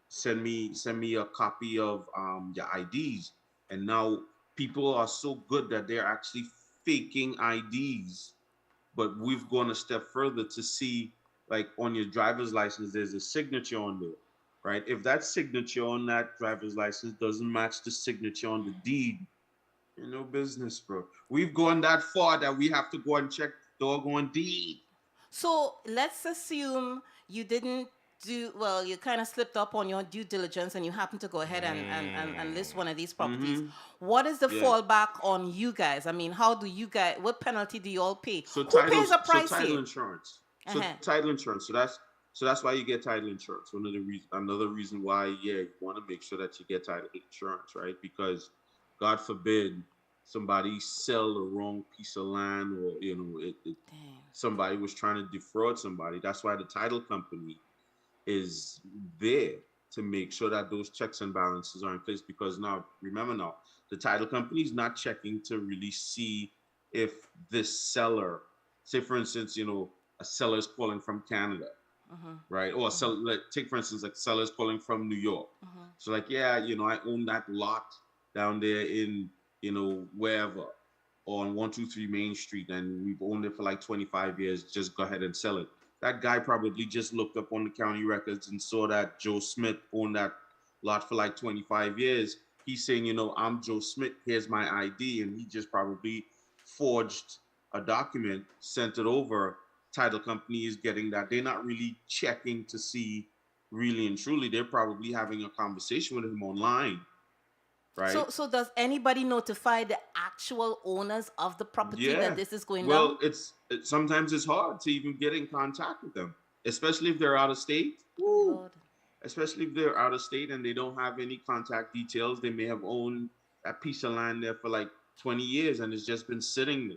send me a copy of your IDs. And now people are so good that they're actually faking IDs. But we've gone a step further to see, like on your driver's license, there's a signature on there, right? If that signature on that driver's license doesn't match the signature on the deed, you're no business, bro. We've gone that far that we have to go and check the doggone deed. So let's assume you didn't you kind of slipped up on your due diligence and you happen to go ahead and list one of these properties. What is the fallback on you guys? I mean, how do you guys, what penalty do you all pay? So Who pays a price title here? insurance. Title insurance. So that's why you get title insurance. Another reason why, you want to make sure that you get title insurance, right? Because God forbid somebody sell the wrong piece of land, or somebody was trying to defraud somebody. That's why the title company is there to make sure that those checks and balances are in place. Because remember, the title company is not checking to really see if this seller, say for instance, a seller is calling from Canada, right? Or take for instance, like seller is calling from New York. So like, I own that lot down there in, wherever, on 123 Main Street, and we've owned it for like 25 years. Just go ahead and sell it. That guy probably just looked up on the county records and saw that Joe Smith owned that lot for like 25 years. He's saying, I'm Joe Smith, here's my ID. And he just probably forged a document, sent it over. Title company is getting that. They're not really checking to see really and truly. They're probably having a conversation with him online. Right. So does anybody notify the actual owners of the property that this is going down? Well, sometimes it's hard to even get in contact with them, especially if they're out of state. Especially if they're out of state and they don't have any contact details. They may have owned that piece of land there for like 20 years and it's just been sitting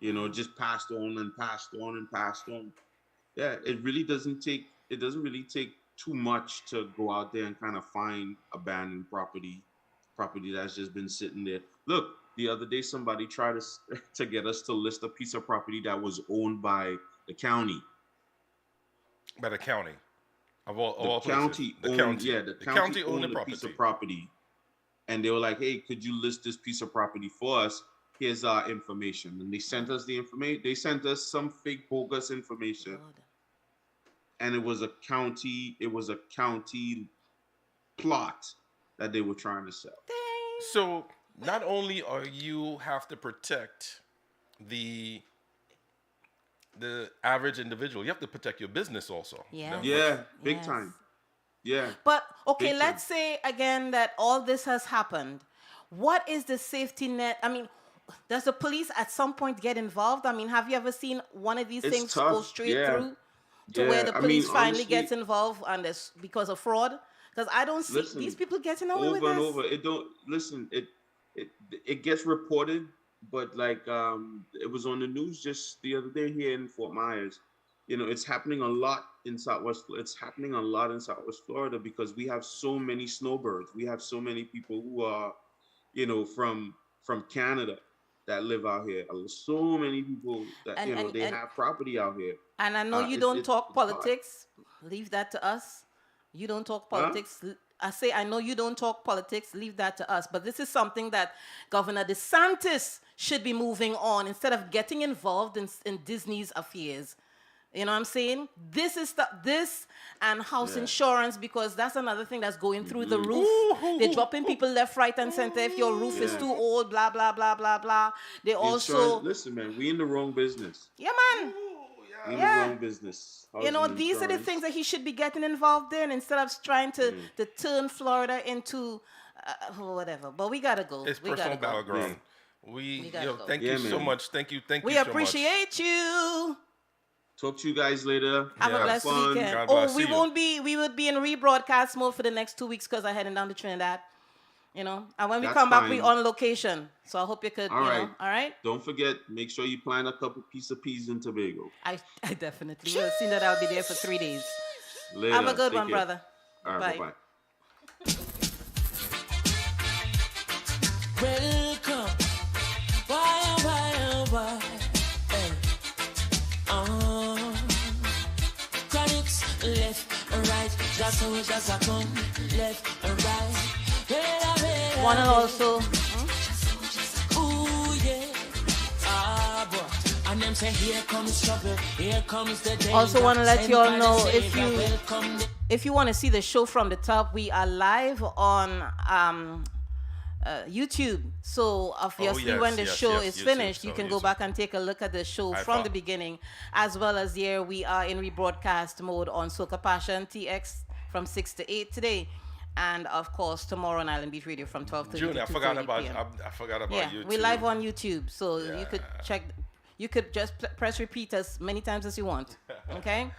there, just passed on and passed on and passed on. Yeah, it doesn't really take too much to go out there and kind of find abandoned property that's just been sitting there. Look, the other day somebody tried to get us to list a piece of property that was owned by the county. By the county, of all the county places. The county owned the piece of property, and they were like, "Hey, could you list this piece of property for us? Here's our information." And they sent us the information. They sent us some fake bogus information, and it was a county plot that they were trying to sell. So not only are you have to protect the average individual, you have to protect your business also. Big time. Yeah. But okay, let's say again that all this has happened. What is the safety net? I mean, does the police at some point get involved? I mean, have you ever seen one of these things go straight through to where the police finally gets involved on this because of fraud? Because I don't see these people getting away with this. Over and over. It gets reported, but like it was on the news just the other day here in Fort Myers. It's happening a lot in Southwest. It's happening a lot in Southwest Florida because we have so many snowbirds. We have so many people who are, from Canada that live out here. So many people that they have property out here. And I know you don't talk politics. Leave that to us. You don't talk politics. I say, I know you don't talk politics. Leave that to us. But this is something that Governor DeSantis should be moving on instead of getting involved in Disney's affairs. You know what I'm saying? This is this and house insurance, because that's another thing that's going through the roof. They're dropping people left, right, and center. If your roof is too old, blah, blah, blah, blah, blah. They also... Listen, man, we in the wrong business. Yeah, man. In the wrong business. These are the things that he should be getting involved in instead of trying to turn Florida into whatever. But we gotta go. It's personal battleground. Thank you so much. Thank you. We appreciate you. Talk to you guys later. Have a blessed weekend. We would be in rebroadcast mode for the next 2 weeks because I'm heading down to Trinidad. And when we come back, we on location. So I hope you could, all right? Don't forget, make sure you plant a couple piece of peas in Tobago. I definitely will. See that I'll be there for 3 days. Later. Have a good one, brother. All right, bye-bye. Welcome. Why? Chronics, left and right. Just a come, left and right. Want to also also want to let you all know, if you want to see the show from the top, we are live on YouTube. So obviously, yes, when the yes, show yes, is YouTube, finished, you so can go YouTube. back and take a look at the show I from thought- the beginning, as well as here we are in rebroadcast mode on Soca Passion TX from 6 to 8 today, and of course tomorrow on Island Beat Radio from 12:30 June, to I forgot 2:30 about p.m. I forgot about Yeah, YouTube. we're live on YouTube, so Yeah. you could check. You could just press repeat as many times as you want. Okay.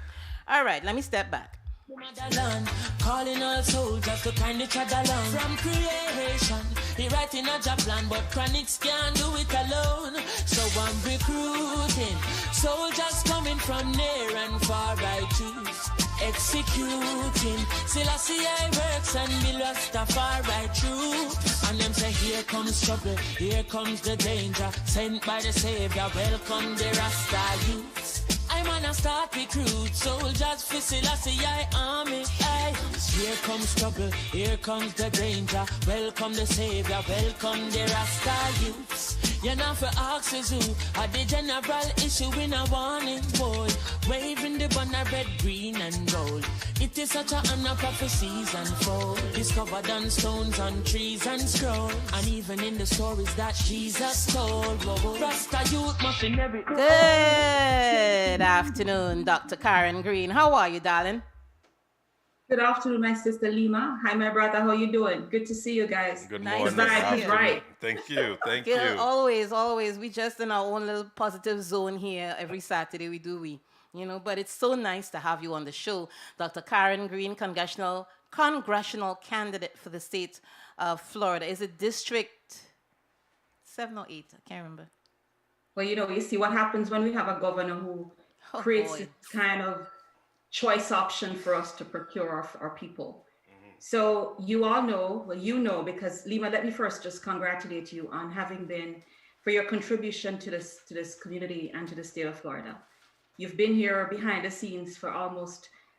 All right. Let me step back. Motherland, calling all soldiers to kind each other along. From creation, he writing a job plan, but chronics can't do it alone. So I'm recruiting soldiers coming from near and far. I choose executing. Selassie I works and be lost far right through. And them say, here comes trouble, here comes the danger. Sent by the Savior, welcome the Rasta youths. I'm gonna start recruit soldiers for Selassie I army. Aye. Here comes trouble, here comes the danger. Welcome the Savior, welcome the Rasta youths. You're not for axes who are the general issue in a warning, boy. Waving the banner red, green and gold. It is such a honor prophecies unfold. Discovered on stones, on trees and scroll. And even in the stories that Jesus told. Whoa, Rasta youth must in every... Good afternoon, Dr. Karen Green. How are you, darling? Good afternoon, my sister Lyma. Hi, my brother. How you doing? Good to see you guys. Good Nice morning. to see Vibe you. is right. Thank you. Thank Good. you. Always. We just in our own little positive zone here every Saturday. We. But it's so nice to have you on the show, Dr. Karen Green, congressional candidate for the state of Florida. Is it District 7 or 8? I can't remember. Well, you see what happens when we have a governor who Oh, creates boy. this kind of choice option for us to procure our people. So you all know, because Lyma, let me first just congratulate you on having been, for your contribution to this community and to the state of Florida. You've been here behind the scenes for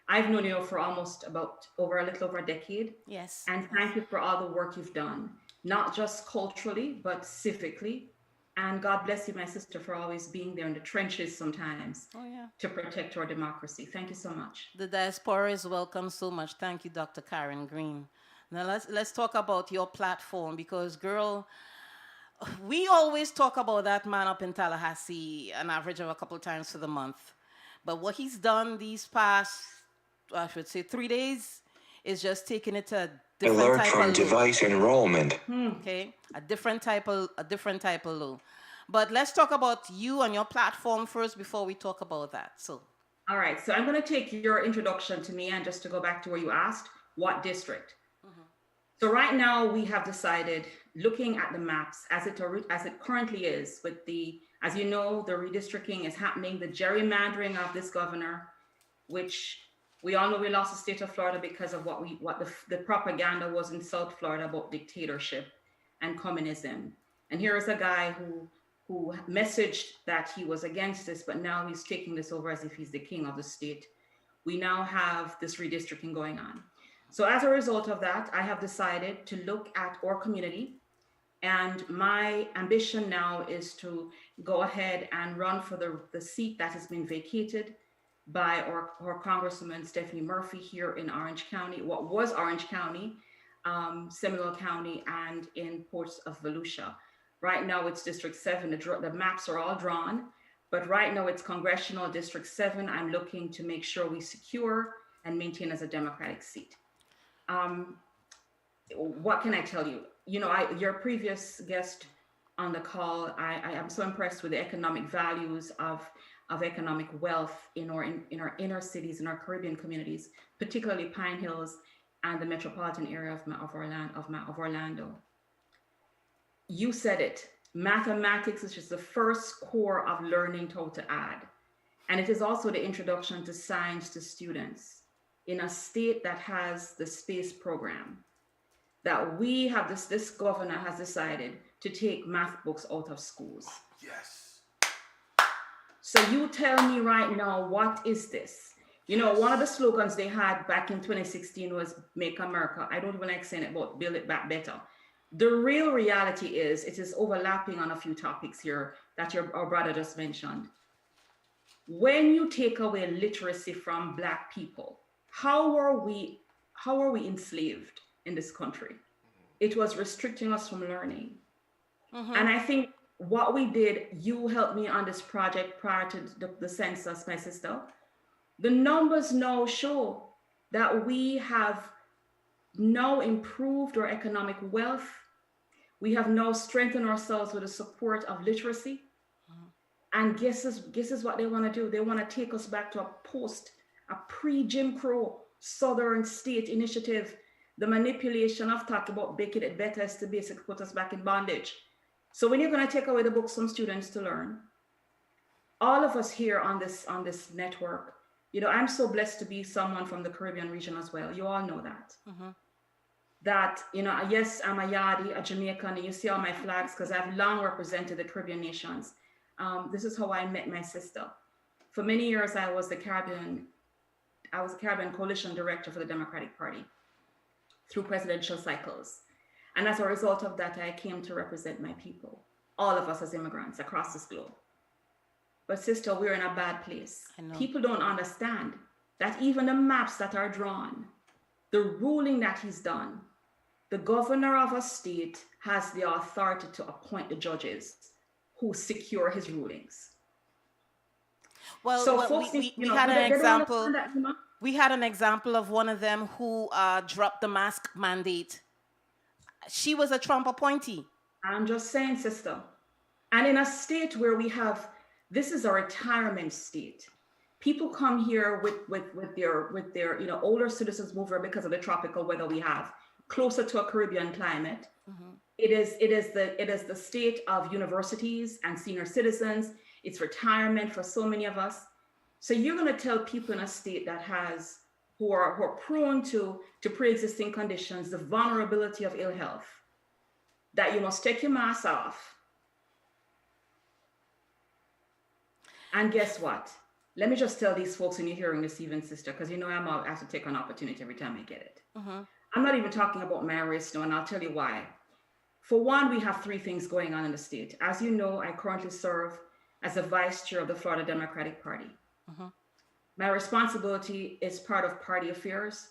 I've known you for almost a little over a decade. Yes. And thank you for all the work you've done, not just culturally, but civically. And God bless you, my sister, for always being there in the trenches sometimes Oh, yeah. to protect our democracy. Thank you so much. The diaspora is welcome so much. Thank you, Dr. Karen Green. Now let's talk about your platform, because, girl, we always talk about that man up in Tallahassee, an average of a couple times for the month. But what he's done these past, I should say, 3 days, is just taking it to a different Alert type from of low. device enrollment. Okay, a different type of low. But let's talk about you and your platform first before we talk about that. So, All right, so I'm going to take your introduction to me, and just to go back to where you asked, what district? So right now we have decided, looking at the maps as it currently is, with as you know, the redistricting is happening, the gerrymandering of this governor, which we all know we lost the state of Florida because of what the propaganda was in South Florida about dictatorship and communism. And here is a guy who messaged that he was against this, but now he's taking this over as if he's the king of the state. We now have this redistricting going on. So as a result of that, I have decided to look at our community, and my ambition now is to go ahead and run for the seat that has been vacated by our Congresswoman Stephanie Murphy here in Orange County, what was Orange County, Seminole County, and in Ports of Volusia. Right now it's District 7, the maps are all drawn, but right now it's Congressional District 7. I'm looking to make sure we secure and maintain as a Democratic seat. What can I tell you? Your previous guest on the call, I am so impressed with the economic values of economic wealth in our inner cities, in our Caribbean communities, particularly Pine Hills and the metropolitan area of Orlando. You said it. Mathematics is just the first core of learning how to add. And it is also the introduction to science to students in a state that has the space program, that we have this governor has decided to take math books out of schools. Yes. So you tell me right now, what is this? One of the slogans they had back in 2016 was Make America. I don't even like saying it, but Build It Back Better. The real reality is it is overlapping on a few topics here that our brother just mentioned. When you take away literacy from Black people, how are we enslaved in this country? it was restricting us from learning. And I think what we did, you helped me on this project prior to the census, my sister. The numbers now show that we have now improved our economic wealth. We have now strengthened ourselves with the support of literacy. And guess is what they want to do. They want to take us back to a pre-Jim Crow Southern state initiative. The manipulation of talk about making it better is to basically put us back in bondage. So when you're going to take away the books from students to learn, all of us here on this network, you know, I'm so blessed to be someone from the Caribbean region as well. You all know that. That, you know, yes, I'm a Yardie, a Jamaican, and you see all my flags because I've long represented the Caribbean nations. This is how I met my sister. For many years, I was the Caribbean Coalition Director for the Democratic Party through presidential cycles. And as a result of that, I came to represent my people, all of us as immigrants across this globe. But sister, we're in a bad place. People don't understand that even the maps that are drawn, the ruling that he's done, the governor of a state has the authority to appoint the judges who secure his rulings. Well, So well folks, we you know, had they an don't example. understand that, you know? We had an example of one of them who dropped the mask mandate. She was a Trump appointee. I'm just saying, sister. And in a state where we have, this is a retirement state. People come here with their you know, older citizens move here because of the tropical weather we have, closer to a Caribbean climate. It is the state of universities and senior citizens. It's retirement for so many of us. So you're going to tell people in a state that has who are prone to pre-existing conditions, the vulnerability of ill health, that you must take your mask off. And guess what? Let me just tell these folks in your hearing this evening, sister, because you know I have to take an opportunity every time I get it. I'm not even talking about my race now, and I'll tell you why. For one, we have three things going on in the state. As you know, I currently serve as the vice chair of the Florida Democratic Party. My responsibility is part of party affairs.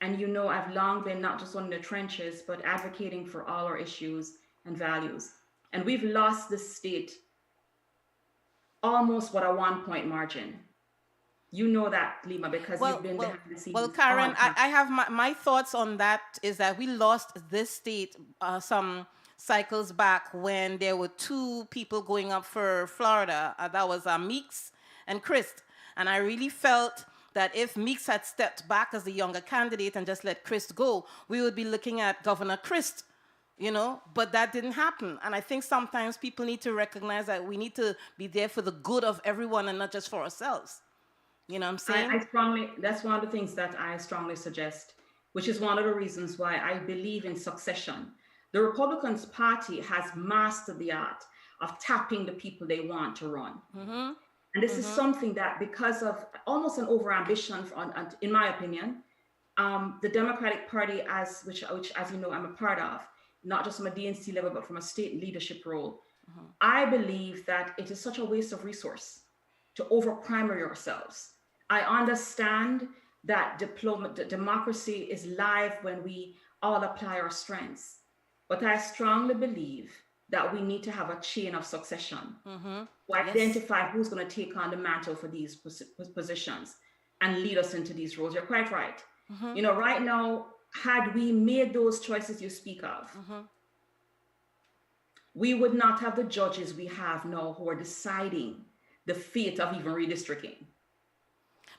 And you know, I've long been not just on the trenches, but advocating for all our issues and values. And we've lost the state almost with a 1-point margin. You know that, Lyma, because you've been behind the scenes. Well, Karen, I have my thoughts on that is that we lost this state some cycles back when there were two people going up for Florida. That was Meeks and Christ. And I really felt that if Meeks had stepped back as the younger candidate and just let Christ go, we would be looking at Governor Christ, you know, but that didn't happen. And I think sometimes people need to recognize that we need to be there for the good of everyone and not just for ourselves. You know what I'm saying? That's one of the things that I strongly suggest, which is one of the reasons why I believe in succession. The Republican Party has mastered the art of tapping the people they want to run. And this is something that, because of almost an overambition, in my opinion, the Democratic Party, which as you know, I'm a part of, not just from a DNC level, but from a state leadership role, I believe that it is such a waste of resource to over-primary ourselves. I understand that democracy is live when we all apply our strengths, but I strongly believe that we need to have a chain of succession to identify who's going to take on the mantle for these positions and lead us into these roles. You're quite right. You know, right now, had we made those choices you speak of, we would not have the judges we have now who are deciding the fate of even redistricting.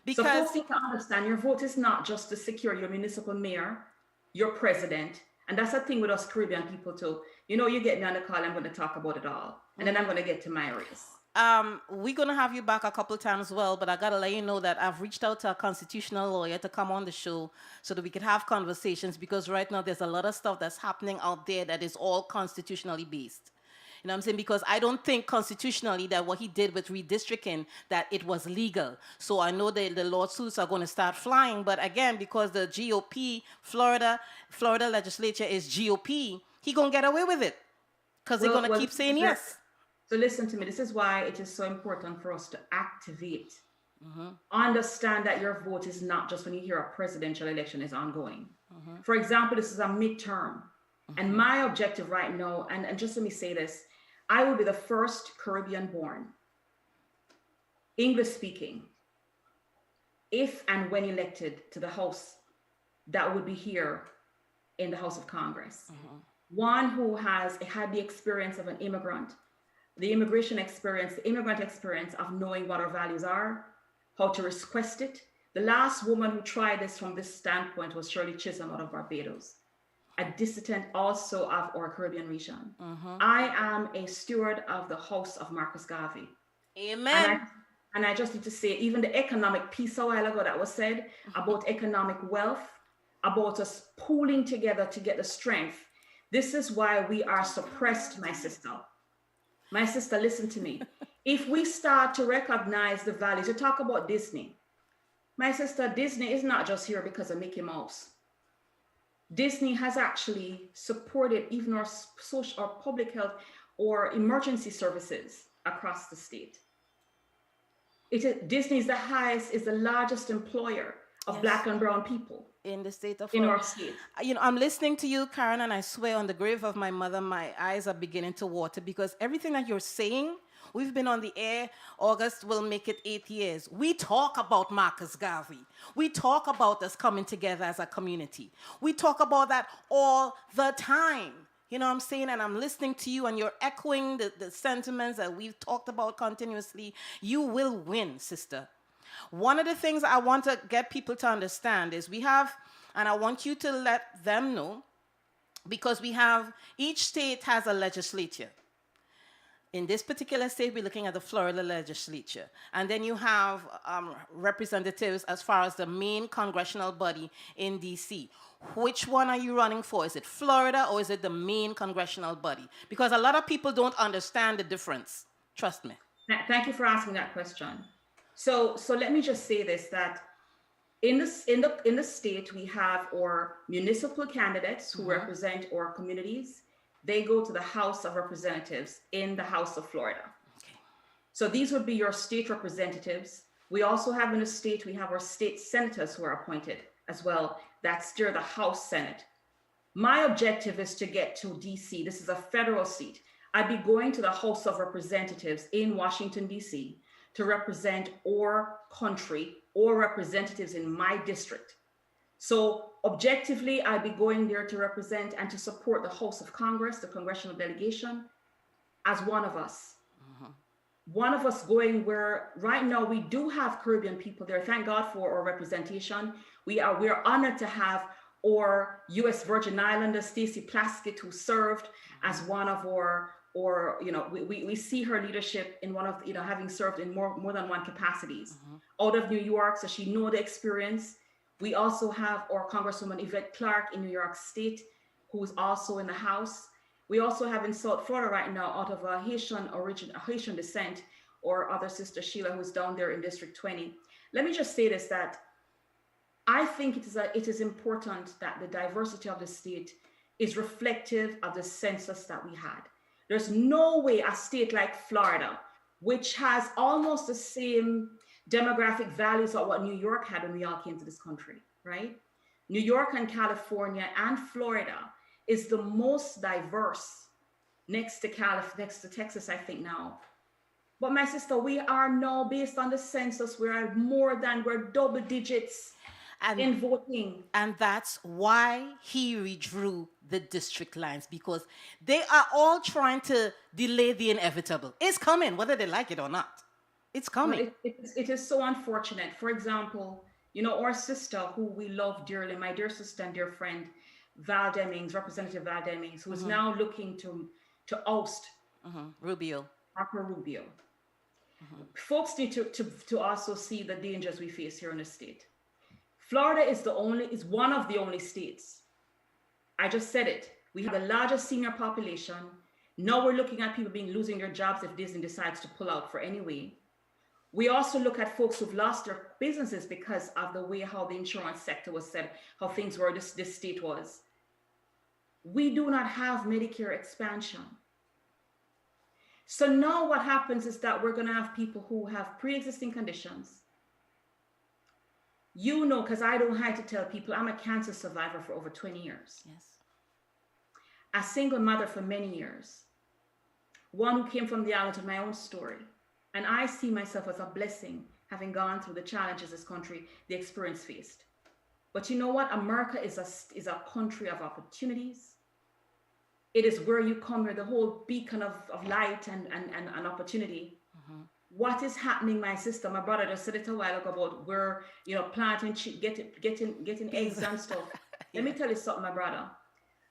Because so folks need to understand, your vote is not just to secure your municipal mayor, your president, and that's the thing with us Caribbean people too. You know, you get me on the call, I'm going to talk about it all. And then I'm going to get to my race. We're going to have you back a couple of times as well, but I got to let you know that I've reached out to a constitutional lawyer to come on the show so that we could have conversations, because right now there's a lot of stuff that's happening out there that is all constitutionally based. You know what I'm saying? Because I don't think constitutionally that what he did with redistricting, that it was legal. So I know that the lawsuits are going to start flying. But again, because the GOP, Florida legislature is GOP, he going to get away with it. Because they're going to keep saying yes. So listen to me. This is why it is so important for us to activate. Understand that your vote is not just when you hear a presidential election is ongoing. For example, this is a midterm. And my objective right now, and just let me say this, I will be the first Caribbean born, English speaking, if and when elected to the House, that would be here in the House of Congress. One who has had the experience of an immigrant, the immigration experience, the immigrant experience of knowing what our values are, how to request it. The last woman who tried this from this standpoint was Shirley Chisholm out of Barbados, a dissident also of our Caribbean region. I am a steward of the House of Marcus Garvey. Amen. And I just need to say, even the economic piece a while ago that was said about economic wealth, about us pooling together to get the strength. This is why we are suppressed, my sister. My sister, listen to me. If we start to recognize the values, you talk about Disney. My sister, Disney is not just here because of Mickey Mouse. Disney has actually supported even our social or public health or emergency services across the state. Disney is the largest employer of Black and brown people in the state of in Florida. our state. You know, I'm listening to you, Karen, and I swear on the grave of my mother, my eyes are beginning to water because everything that you're saying, we've been on the air. August will make it 8 years. We talk about Marcus Garvey. We talk about us coming together as a community. We talk about that all the time. You know what I'm saying? And I'm listening to you and you're echoing the sentiments that we've talked about continuously. You will win, sister. One of the things I want to get people to understand is we have, and I want you to let them know, because we have, each state has a legislature. In this particular state, we're looking at the Florida legislature. And then you have representatives as far as the main congressional body in D.C. Which one are you running for? Is it Florida or is it the main congressional body? Because a lot of people don't understand the difference. Trust me. Thank you for asking that question. So let me just say this, that in the state, we have our municipal candidates who represent our communities. They go to the House of Representatives in the House of Florida. Okay. So these would be your state representatives. We also have in the state, we have our state senators who are appointed as well, that steer the House Senate. My objective is to get to DC. This is a federal seat. I'd be going to the House of Representatives in Washington, DC to represent our country or representatives in my district. So objectively, I'll be going there to represent and to support the House of Congress, the Congressional delegation, as one of us. One of us going where right now we do have Caribbean people there. Thank God for our representation. We are honored to have our U.S. Virgin Islander, Stacey Plaskett, who served as one of our, or we see her leadership in one of, having served in more than one capacities. Out of New York, so she know the experience. We also have our Congresswoman Yvette Clarke in New York State, who is also in the House. We also have in South Florida right now, out of a Haitian descent, or other sister Sheila, who's down there in District 20. Let me just say this, that I think it is important that the diversity of the state is reflective of the census that we had. There's no way a state like Florida, which has almost the same demographic values of what New York had when we all came to this country, right? New York and California and Florida is the most diverse next to Texas, I think now. But my sister, we are now, based on the census, we're double digits in voting. And that's why he redrew the district lines, because they are all trying to delay the inevitable. It's coming, whether they like it or not. It's coming. Well, it is so unfortunate. For example, our sister, who we love dearly, my dear sister and dear friend, Val Demings, Representative Val Demings, who is now looking to oust Rubio. Marco Rubio. Folks need to also see the dangers we face here in the state. Florida is one of the only states. I just said it. We have the largest senior population. Now we're looking at people losing their jobs if Disney decides to pull out for any way. We also look at folks who've lost their businesses because of the way how the insurance sector was set, how things were, this state was. We do not have Medicare expansion. So now what happens is that we're going to have people who have pre-existing conditions. Because I don't have to tell people, I'm a cancer survivor for over 20 years. Yes. a single mother for many years, one who came from the outlet of my own story. And I see myself as a blessing, having gone through the challenges this country, the experience faced. But you know what? America is a country of opportunities. It is where you come here, the whole beacon of light and opportunity. What is happening, my sister? My brother just said it a while ago about where, you know, planting, getting eggs and stuff. Let me tell you something, my brother.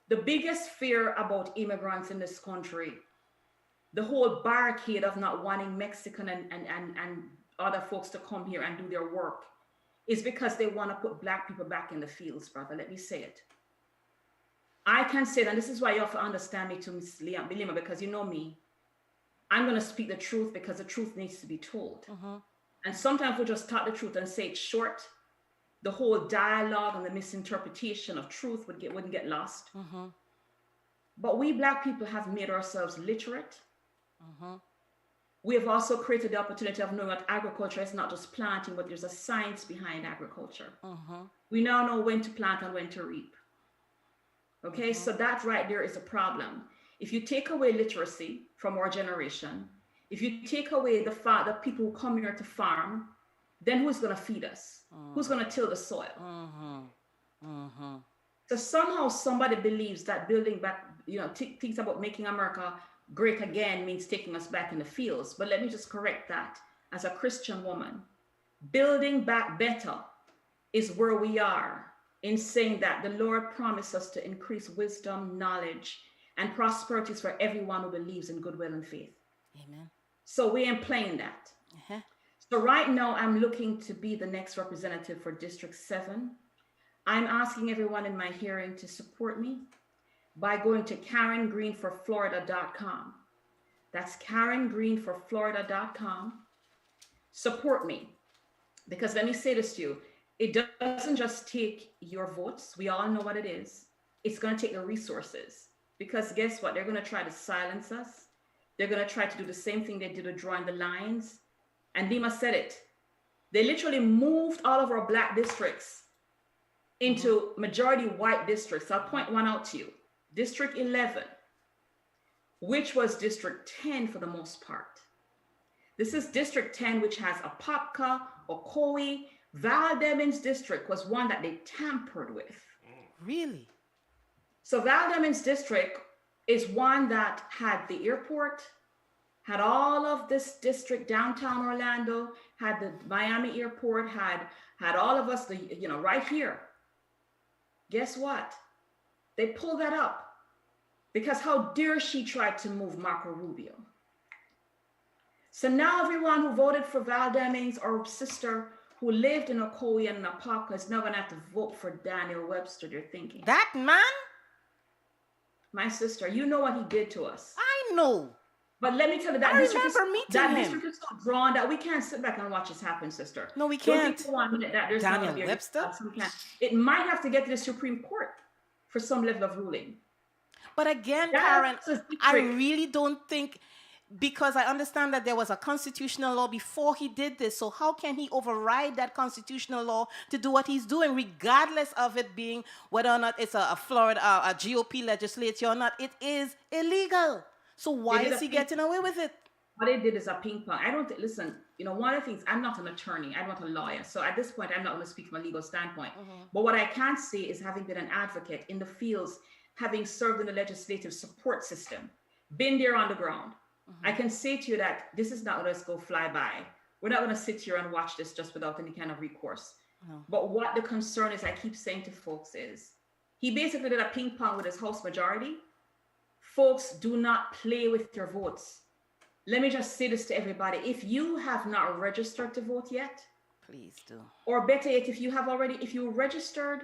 The biggest fear about immigrants in this country, the whole barricade of not wanting Mexican and other folks to come here and do their work, is because they want to put Black people back in the fields, brother. Let me say it. I can say that, and this is why you have to understand me too, Miss Lima, because you know me. I'm going to speak the truth because the truth needs to be told. And sometimes we just talk the truth and say it short. The whole dialogue and the misinterpretation of truth wouldn't get lost. But we Black people have made ourselves literate. We have also created the opportunity of knowing that agriculture is not just planting, but there's a science behind agriculture. We now know when to plant and when to reap. Okay, so that right there is a problem. If you take away literacy from our generation, if you take away the people who come here to farm, then who's going to feed us? Who's going to till the soil? So somehow somebody believes that building back, you know, thinks about making America great again means taking us back in the fields. But let me just correct that. As a Christian woman, building back better is where we are in saying that the Lord promised us to increase wisdom, knowledge, and prosperities for everyone who believes in goodwill and faith. Amen. So we ain't playing that. So right now I'm looking to be the next representative for District 7. I'm asking everyone in my hearing to support me by going to KarenGreenForFlorida.com. That's KarenGreenForFlorida.com. Support me. Because let me say this to you, it doesn't just take your votes. We all know what it is. It's going to take the resources. Because guess what? They're going to try to silence us. They're going to try to do the same thing they did with drawing the lines. And Lyma said it. They literally moved all of our Black districts into majority white districts. I'll point one out to you. District 11, which was District 10 for the most part. This is District 10, which has Apopka, Ocoee. Val Demings district was one that they tampered with. Really? So Val Demings district is one that had the airport, had all of this district, downtown Orlando, had the Miami airport, had all of us, right here. Guess what? They pulled that up because how dare she try to move Marco Rubio? So now everyone who voted for Val Demings or sister who lived in Ocoee and Apopka is now going to have to vote for Daniel Webster, they're thinking. That man? My sister, you know what he did to us. I know. But let me tell you, that district is so drawn that we can't sit back and watch this happen, sister. No, we can't. Don't think for 1 minute that there's Daniel Webster? It might have to get to the Supreme Court for some level of ruling. But again, Karen, I really don't think, because I understand that there was a constitutional law before he did this. So how can he override that constitutional law to do what he's doing, regardless of it being whether or not it's a Florida, a GOP legislature or not? It is illegal. So why is he getting away with it? What they did is a ping pong. I don't listen, one of the things, I'm not an attorney, I'm not a lawyer. So at this point, I'm not going to speak from a legal standpoint. But what I can say is, having been an advocate in the fields, having served in the legislative support system, been there on the ground, I can say to you that this is not going to just go fly by. We're not going to sit here and watch this just without any kind of recourse. But what the concern is, I keep saying to folks, is he basically did a ping pong with his House majority. Folks, do not play with your votes. Let me just say this to everybody. If you have not registered to vote yet, please do. Or better yet, if you registered,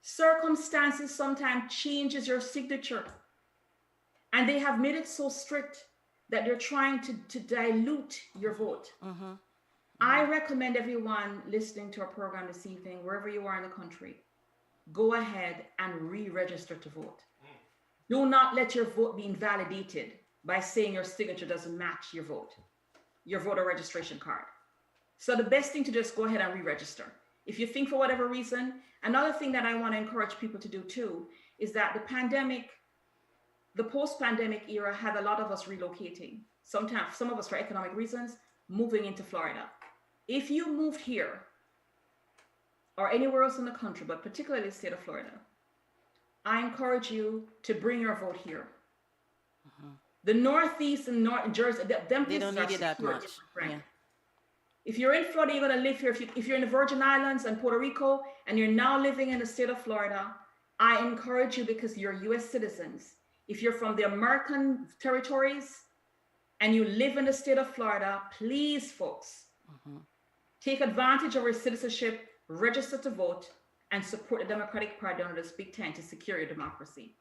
circumstances sometimes changes your signature. And they have made it so strict that they're trying to dilute your vote. I recommend everyone listening to our program this evening, wherever you are in the country, go ahead and re-register to vote. Do not let your vote be invalidated by saying your signature doesn't match your voter registration card. So the best thing to do is go ahead and re-register. If you think for whatever reason, another thing that I want to encourage people to do too is that the pandemic the post-pandemic era had a lot of us relocating. Sometimes, some of us for economic reasons, moving into Florida. If you moved here or anywhere else in the country, but particularly the state of Florida, I encourage you to bring your vote here. The Northeast and North Jersey, them They don't need it that secure, much. Frank. Yeah. If you're in Florida, you're going to live here. If you're in the Virgin Islands and Puerto Rico, and you're now living in the state of Florida, I encourage you, because you're U.S. citizens. If you're from the American territories and you live in the state of Florida, please, folks, take advantage of your citizenship, register to vote, and support the Democratic Party under this Big Tent to secure your democracy.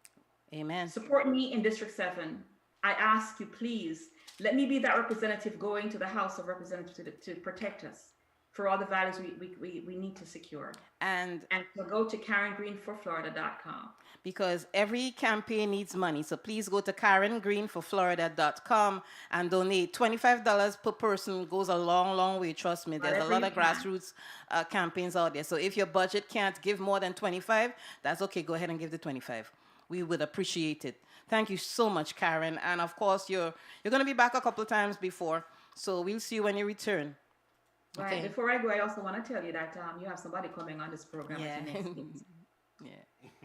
Amen. Support me in District 7. I ask you, please, let me be that representative going to the House of Representatives to protect us for all the values we need to secure. And so go to KarenGreenForFlorida.com. Because every campaign needs money. So please go to KarenGreenForFlorida.com and donate. $25 per person goes a long, long way. Trust me. There's a lot of grassroots campaigns out there. So if your budget can't give more than 25, that's okay. Go ahead and give the 25. We would appreciate it. Thank you so much, Karen. And of course, you're going to be back a couple of times before. So we'll see you when you return. Right. Okay. Before I go, I also want to tell you that you have somebody coming on this program. Yeah. At your next meeting. Yeah.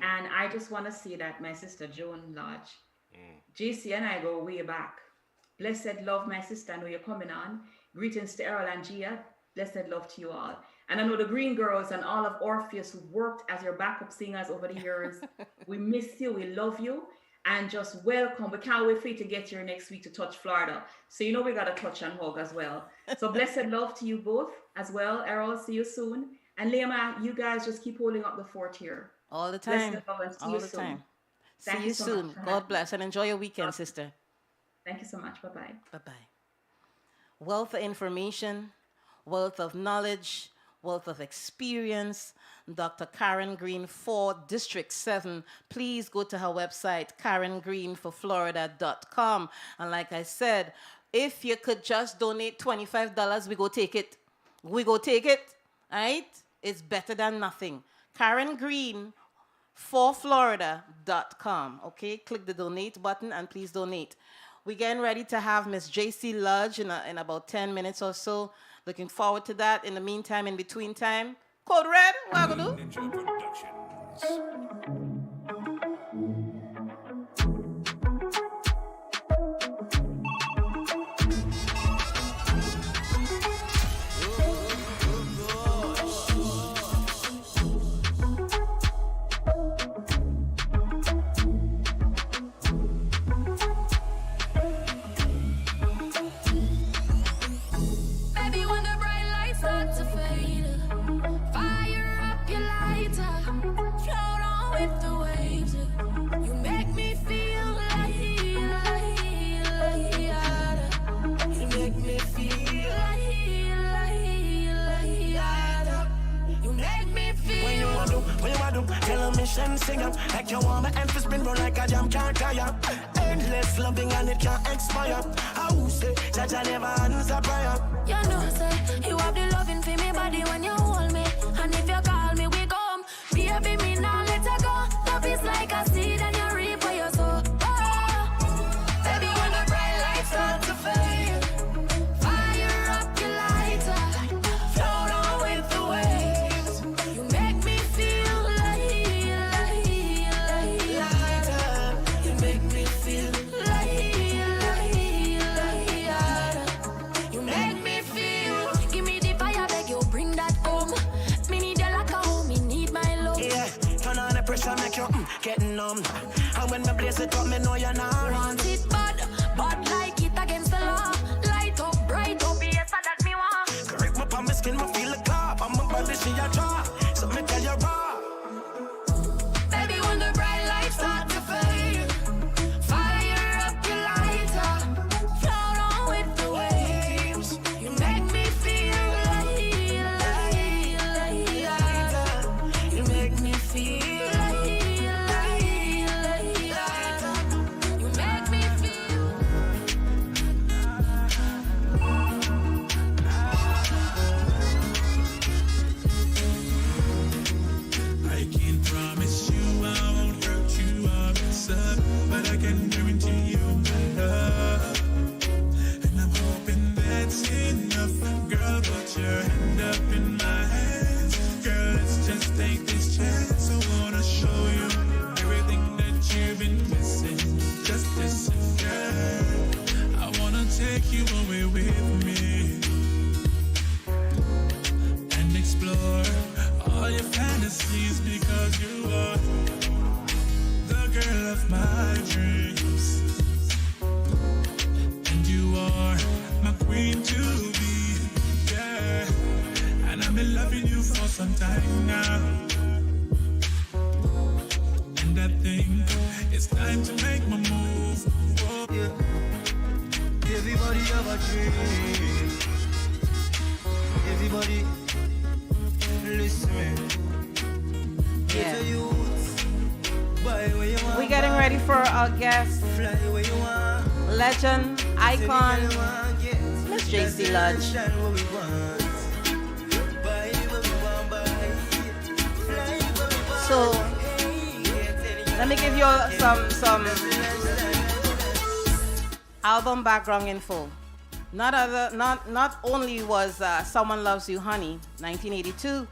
And I just want to say that my sister Joan Lodge, JC and I go way back. Blessed love, my sister. I know you're coming on. Greetings to Errol and Gia. Blessed love to you all. And I know the Green Girls and all of Orpheus who worked as your backup singers over the years. We miss you. We love you. And just welcome. We can't wait for you to get here next week to touch Florida. So you know we got to touch and hug as well. So blessed love to you both as well. Errol, see you soon. And Lyma, you guys just keep holding up the fort here. All the time. Blessed love and see All you the soon. time. Thank See you you so soon. much. God bless and enjoy your weekend, sister. Thank you so much. Bye-bye. Bye-bye. Wealth of information, wealth of knowledge, wealth of experience. Dr. Karen Green for District 7. Please go to her website, KarenGreenForFlorida.com. And like I said, if you could just donate $25, we go take it. We go take it, right? It's better than nothing. KarenGreenForFlorida.com. Okay, click the donate button and please donate. We're getting ready to have Miss JC Lodge in about 10 minutes or so. Looking forward to that. In the meantime, in between time, Code Red, what I gonna do? Ninja Productions. Baby, when the bright lights start to fade, fire up your lighter, float on with the waves. You make me feel like, you make me feel like, you make me feel. When you want to, tell a mission, sing up. Like you want my emphasis, spin roll like a jam can't tire. Endless loving and it can't expire. How say, Jaja never answer prayer. You know, say, you have the loving for me body when you hold me. And if you call me, we come. Baby, me now let her go. Love is like a seed and you reap what you sow. Oh, baby, when the bright lights start to fade, fire up your lighter, float on with the waves. You make me feel Lighter, you make me feel you make me feel. Give me the fire, beg you bring that home. Me need you like a home, me need my love. yeah. Turn on the pressure, make you getting numb. And when me blaze it up, me know you're not wrong. Want it bad, but like it against the law. Light up, bright up, yes, that me want. Correct me on my skin, me feel the clap. I'm my body, she a draw. So me tell you raw. Baby, when the bright lights start to fade, fire up your lighter, float on with the waves. You make me feel You make me feel. you make me feel. away with me and explore all your fantasies because you are the girl of my dreams. And you are my queen to be, yeah. And I've been loving you for some time now. And I think it's time to make my move. Whoa. Yeah. Everybody have a dream. Everybody listen me. Yeah. Get a youth. Buy where you want. We're getting ready for our guest, Fly where you want. legend, icon, Miss JC Lodge. So let me give you some album background info. Not only was Someone Loves You Honey, 1982,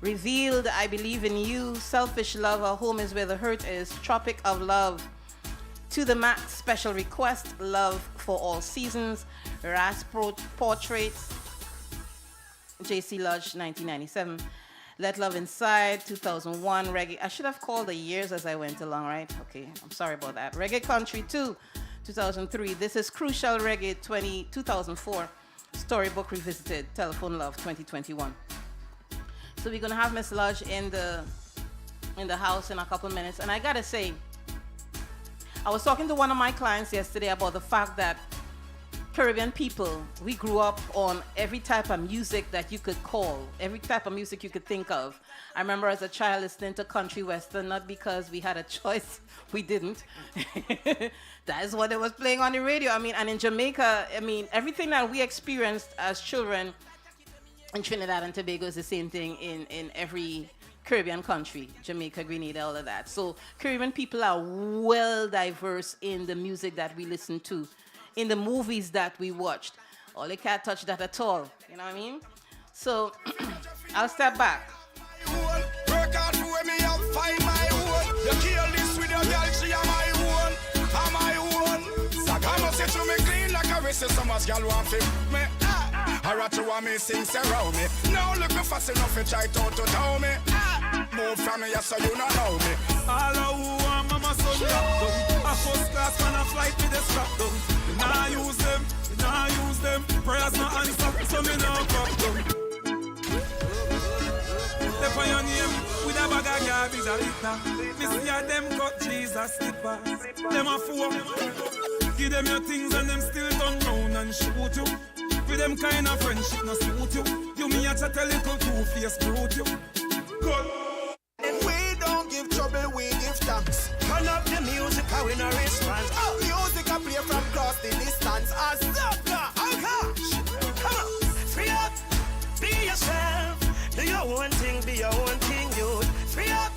revealed I Believe in You, Selfish Lover, Home is Where the Hurt Is, Tropic of Love, To the Max, Special Request, Love for All Seasons, Ras Portraits, JC Lodge, 1997, Let Love Inside, 2001, Reggae. I should have called the years as I went along, right? Okay, I'm sorry about that. Reggae Country 2, 2003. This is Crucial Reggae 2004. Storybook Revisited. Telephone Love 2021. So we're gonna have Miss Lodge in the house in a couple minutes. And I gotta say, I was talking to one of my clients yesterday about the fact that Caribbean people, we grew up on every type of music that you could call, every type of music you could think of. I remember as a child listening to country western, not because we had a choice, we didn't. That is what it was playing on the radio. I mean, and in Jamaica, I mean, everything that we experienced as children in Trinidad and Tobago is the same thing in every Caribbean country, Jamaica, Grenada, all of that. So Caribbean people are well diverse in the music that we listen to, in the movies that we watched. Oh, they can't touch that at all. You know what I mean? So I'll step back. Work hard for me up, find my own. You kill this with your girl, she am my own. I'm my own. Sagamo say to me clean like a wrist, so much girl want to me. I rat you want me sing around me. Now look me fast enough to try to tell me. Move from me, yes, so you not know me. All of who want mama son drop down. A first class man a flight with the strap down. You nah use them, you nah use them. Prayers no answer, so me now crop down. Step on your name with a bag of garbage a litter. Me see a them cut Jesus slipper. Them a fool. Give them your things and them still turn round and shoot you. With them kind of friendship no suit you. You me a chat a little two-faced brute you. Good. We don't give trouble, we give thanks. Turn up the music, how we no response. Oh, music I play from across the distance. As oh gosh, come on, free up, be yourself. Do your own thing, be your own thing, you. Free up,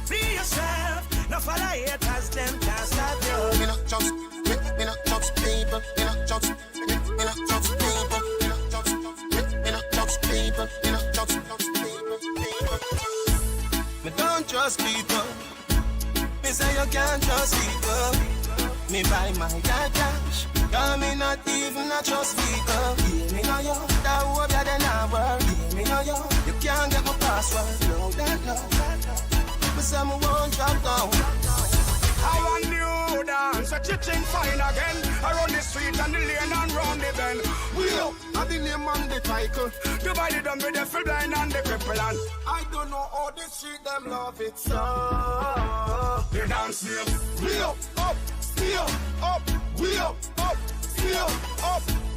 be yourself. No follow haters, them can't stop you. Me not judge, me not judge people. Me not judge, me not judge people. Me not judge, me not judge people. Me not judge people. Me don't trust people. Me say you can't trust people. Me buy my dad cash. Cause me not even a trust people. Yeah, me know you. That hope you then I work. Yeah, me know you. You can't get my password. No, that no. Me say me won't drop down. I want you dance, a chicken fine again. Around the street and the lane and round the bend. We up, I the name on the title. Divided them with the full blind and the cripple and I don't know how the street them love it so. the dance name. We up, stay up, we up, stay up,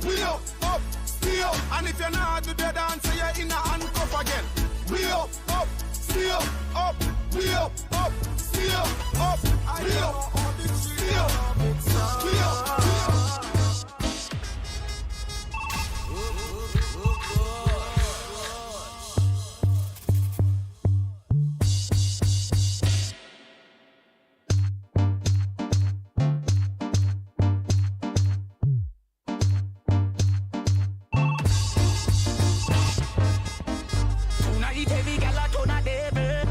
we up, stay up. And if you're not to the dance, you're in a handcuff again. We up, stay up, we up, stay up, I we don't know up, how the street stay up, love it so. we up. Tonight every gal a turn a devil.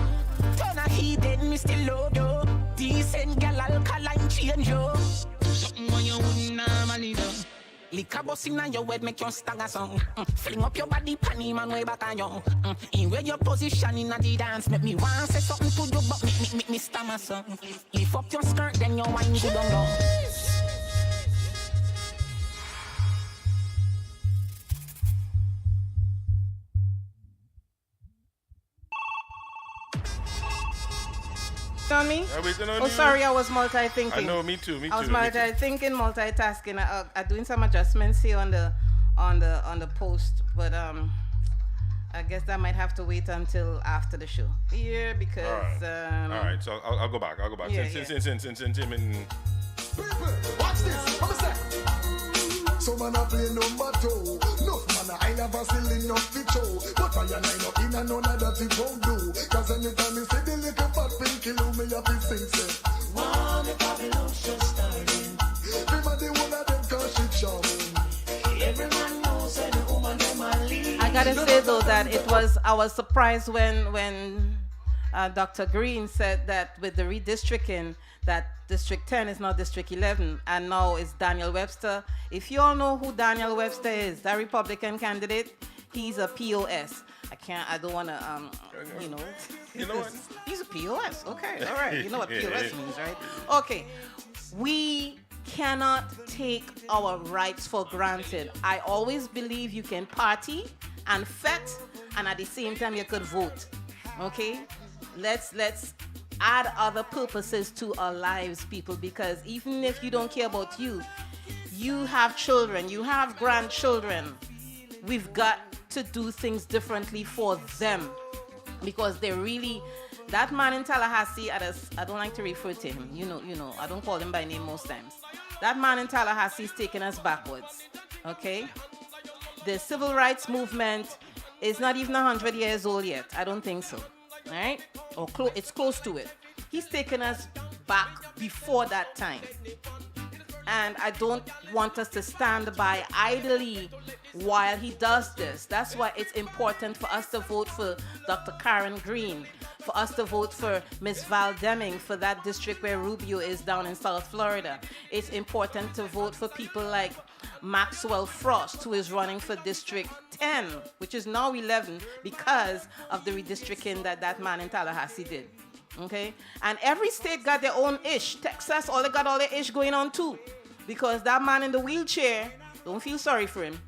Turn a heathen, me still love you. Decent gal alkaline change you. Something when you wouldn't normally do. Liquor bust inna your head, make you stagger song. Fling up your body, panty man way back on you. In where your position inna the dance, make me want say something to you, but me stammer song. Lift up your skirt, then your wine go down low. On me? Sorry, I was multi-thinking. I know, me too. I was multi-thinking, multitasking. I'm doing some adjustments here on the post, but I guess that might have to wait until after the show. Yeah, because all right. So I'll go back. Yeah, since him and People, watch this. Come a sec. Some man a play number 2. No man I never silly enough to show. But I ain't up in and none of that it won't do. Cause anytime you see the little fat pinky loo, me have to sing say. One the Babylon show starting. Remember the one of them cause she charming. Every man knows that the woman them a lead. I gotta say though that I was surprised when Dr. Green said that with the redistricting that District 10 is now District 11 and now it's Daniel Webster. If you all know who Daniel Webster is, that Republican candidate, he's a POS. I don't want to, You know what? He's a POS. Okay, all right. You know what POS means, right? Okay. We cannot take our rights for granted. I always believe you can party and fet, and at the same time you could vote. Okay? Let's add other purposes to our lives, people, because even if you don't care about you have children, you have grandchildren. We've got to do things differently for them because they're really, that man in Tallahassee, I don't like to refer to him, you know, I don't call him by name most times. That man in Tallahassee is taking us backwards, okay? The civil rights movement is not even 100 years old yet. I don't think so. All right? Or it's close to it. He's taken us back before that time. And I don't want us to stand by idly while he does this. That's why it's important for us to vote for Dr. Karen Green, for us to vote for Ms. Val Deming for that district where Rubio is down in South Florida. It's important to vote for people like Maxwell Frost, who is running for District 10, which is now 11 because of the redistricting that man in Tallahassee did. Okay? And every state got their own ish. Texas, all they got all their ish going on too. Because that man in the wheelchair, don't feel sorry for him.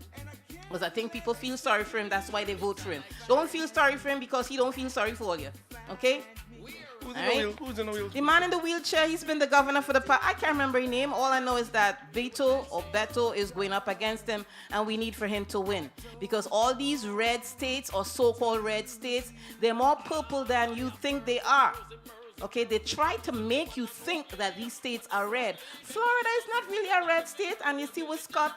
Because I think people feel sorry for him, that's why they vote for him. Don't feel sorry for him because he don't feel sorry for all you. Okay? Who's in the wheelchair? The man in the wheelchair, he's been the governor for the past, I can't remember his name. All I know is that Beto is going up against him, and we need for him to win. Because all these red states, or so-called red states, they're more purple than you think they are. Okay, they try to make you think that these states are red. Florida is not really a red state, and you see what Scott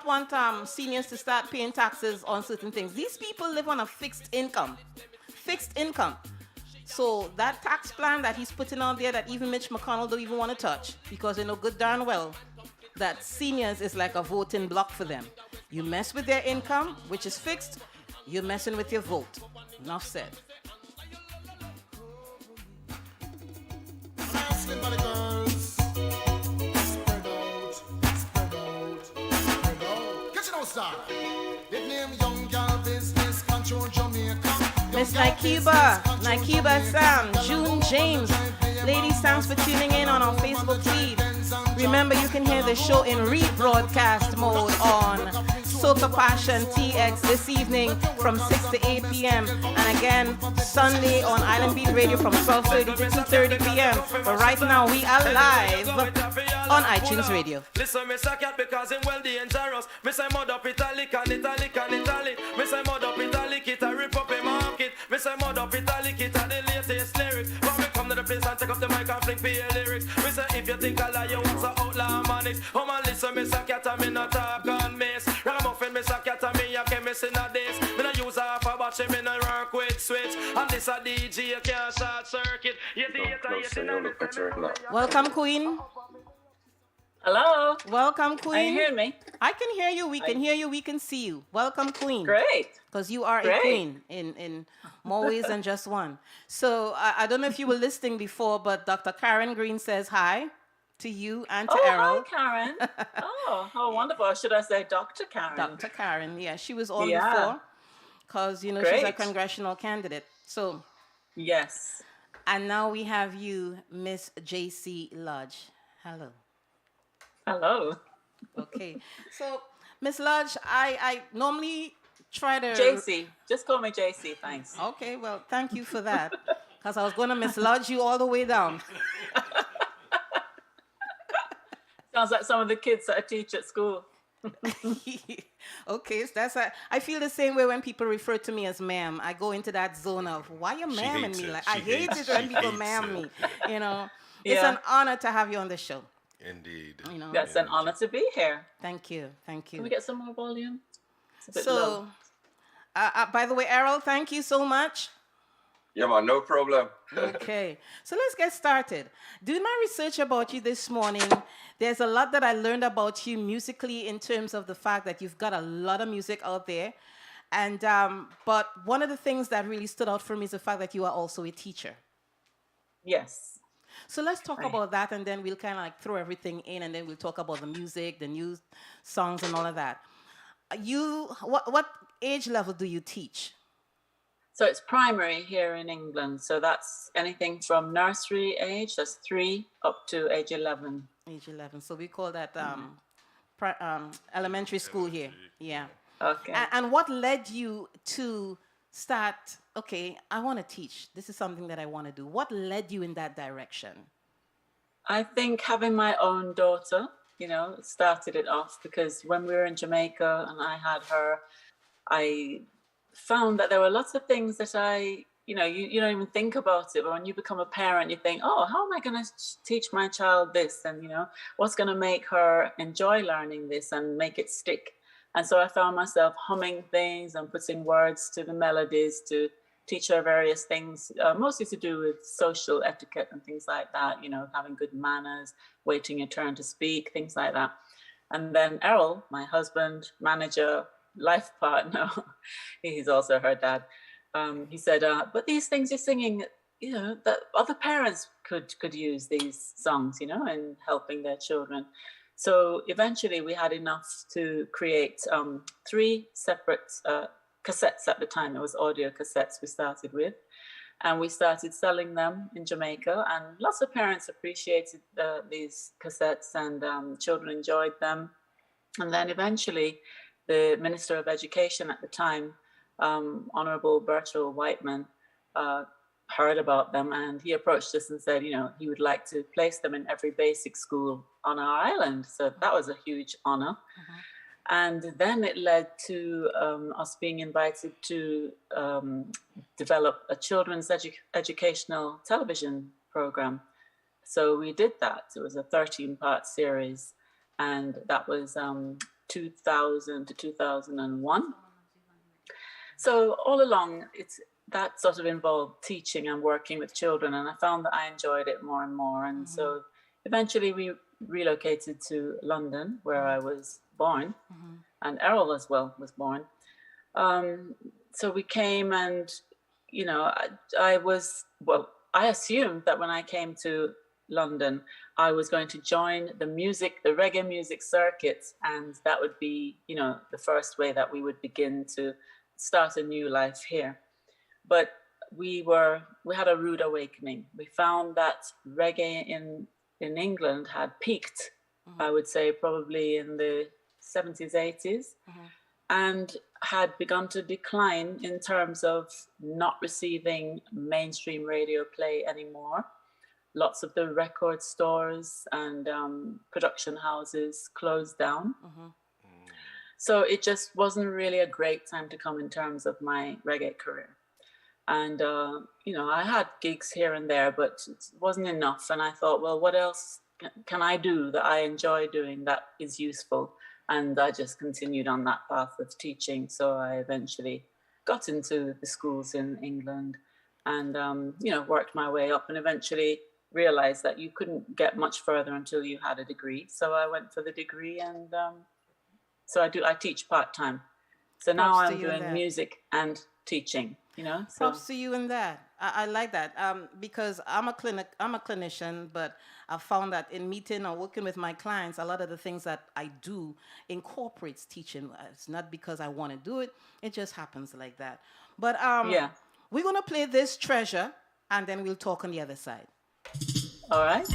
wants seniors to start paying taxes on certain things. These people live on a fixed income. So that tax plan that he's putting out there that even Mitch McConnell don't even want to touch, because they know good darn well that seniors is like a voting block for them. You mess with their income, which is fixed, you're messing with your vote. Enough said. By the girls. Spread out. Get your nose down. Big name young girl business control Jamaica. Miss Nikiba Sam, June James. Ladies, thanks for tuning in on our Facebook feed. Remember, you can hear the show in rebroadcast mode on Soca Passion TX this evening from 6 to 8 p.m. And again, Sunday on Island Beat Radio from 12:30 to 2:30 p.m. But right now, we are live on iTunes Radio. Listen, Miss a cat because him well dangerous. Miss I mod up Italy, Italy. Miss I mod up Italy, it a rip up a market. Miss I mod up Italy, it a the latest lyrics. When we come to the place and take up the mic and fling for your lyrics. Miss if you think I lie, you want to outlaw manics. Oh man, listen, Miss a cat and me not talk on miss. Ragamuffin, Miss a cat and me a chemist in a days. Me no use half a batch, me no work with switch. And this a DJ, you can't short circuit. Welcome, Queen. Hello. Welcome, Queen. Can you hear me? I can hear you. We can hear you. We can see you. Welcome, Queen. Great. Because you are a queen in more ways than just one. So I don't know if you were listening before, but Dr. Karen Green says hi. to you and to Oh, Errol. hi, Karen. Oh, wonderful. Or should I say Dr. Karen? Dr. Karen, yeah, she was on Yeah. before because, you know, she's a Great. congressional candidate. So, Yes. and now we have you, Miss JC Lodge. Hello. Hello. Okay. So, Miss Lodge, I normally try to... JC. Just call me JC, thanks. Okay, well, thank you for that. Because I was going to mislodge you all the way down. Sounds like some of the kids that I teach at school. Okay, so I feel the same way when people refer to me as ma'am. I go into that zone of, why you ma'aming me? Like, I hate it when people ma'am me. You know, it's an honor to have you on the show. Indeed. You know, That's an honor to be here. Thank you. Thank you. Can we get some more volume? It's a bit So, low. by the way, Errol, thank you so much. Yeah, man, no problem. Okay, so let's get started. Doing my research about you this morning, there's a lot that I learned about you musically in terms of the fact that you've got a lot of music out there. And but one of the things that really stood out for me is the fact that you are also a teacher. Yes. So let's talk about that, and then we'll kind of like throw everything in, and then we'll talk about the music, the new songs, and all of that. What age level do you teach? So it's primary here in England. So that's anything from nursery age, that's 3, up to age 11. Age 11. So we call that elementary school here. Yeah. Okay. And what led you to start, okay, I want to teach. This is something that I want to do. What led you in that direction? I think having my own daughter, you know, started it off because when we were in Jamaica and I had her, I found that there were lots of things that you don't even think about it, but when you become a parent, you think, oh, how am I going to teach my child this? And, you know, what's going to make her enjoy learning this and make it stick? And so I found myself humming things and putting words to the melodies to teach her various things, mostly to do with social etiquette and things like that, you know, having good manners, waiting your turn to speak, things like that. And then Errol, my husband, manager, life partner, he's also her dad, he said, but these things you're singing, you know, that other parents could use these songs, you know, in helping their children. So eventually we had enough to create 3 separate cassettes at the time. It was audio cassettes we started with, and we started selling them in Jamaica, and lots of parents appreciated these cassettes, and children enjoyed them. And then eventually the Minister of Education at the time, Honorable Bertrand Whiteman, heard about them, and he approached us and said, you know, he would like to place them in every basic school on our island. So that was a huge honor. And then it led to us being invited to develop a children's educational television program. So we did that. It was a 13-part series, and that was 2000 to 2001. So all along, that sort of involved teaching and working with children, and I found that I enjoyed it more and more. And so eventually we relocated to London, where I was born, and Errol as well was born. So we came, and, you know, I assumed that when I came to London, I was going to join the reggae music circuit, and that would be, you know, the first way that we would begin to start a new life here. But we had a rude awakening. We found that reggae in England had peaked, I would say probably in the 70s, 80s, and had begun to decline in terms of not receiving mainstream radio play anymore. Lots of the record stores and production houses closed down. So it just wasn't really a great time to come in terms of my reggae career. And, you know, I had gigs here and there, but it wasn't enough. And I thought, well, what else can I do that I enjoy doing that is useful? And I just continued on that path of teaching. So I eventually got into the schools in England and, you know, worked my way up and eventually realized that you couldn't get much further until you had a degree. So I went for the degree, and so I teach part-time. So now I'm doing music and teaching, you know. So Props to you in that. I like that because I'm a clinician, but I found that in meeting or working with my clients, a lot of the things that I do incorporates teaching. It's not because I want to do it; it just happens like that. But yeah. we're gonna play this treasure, and then we'll talk on the other side. All right.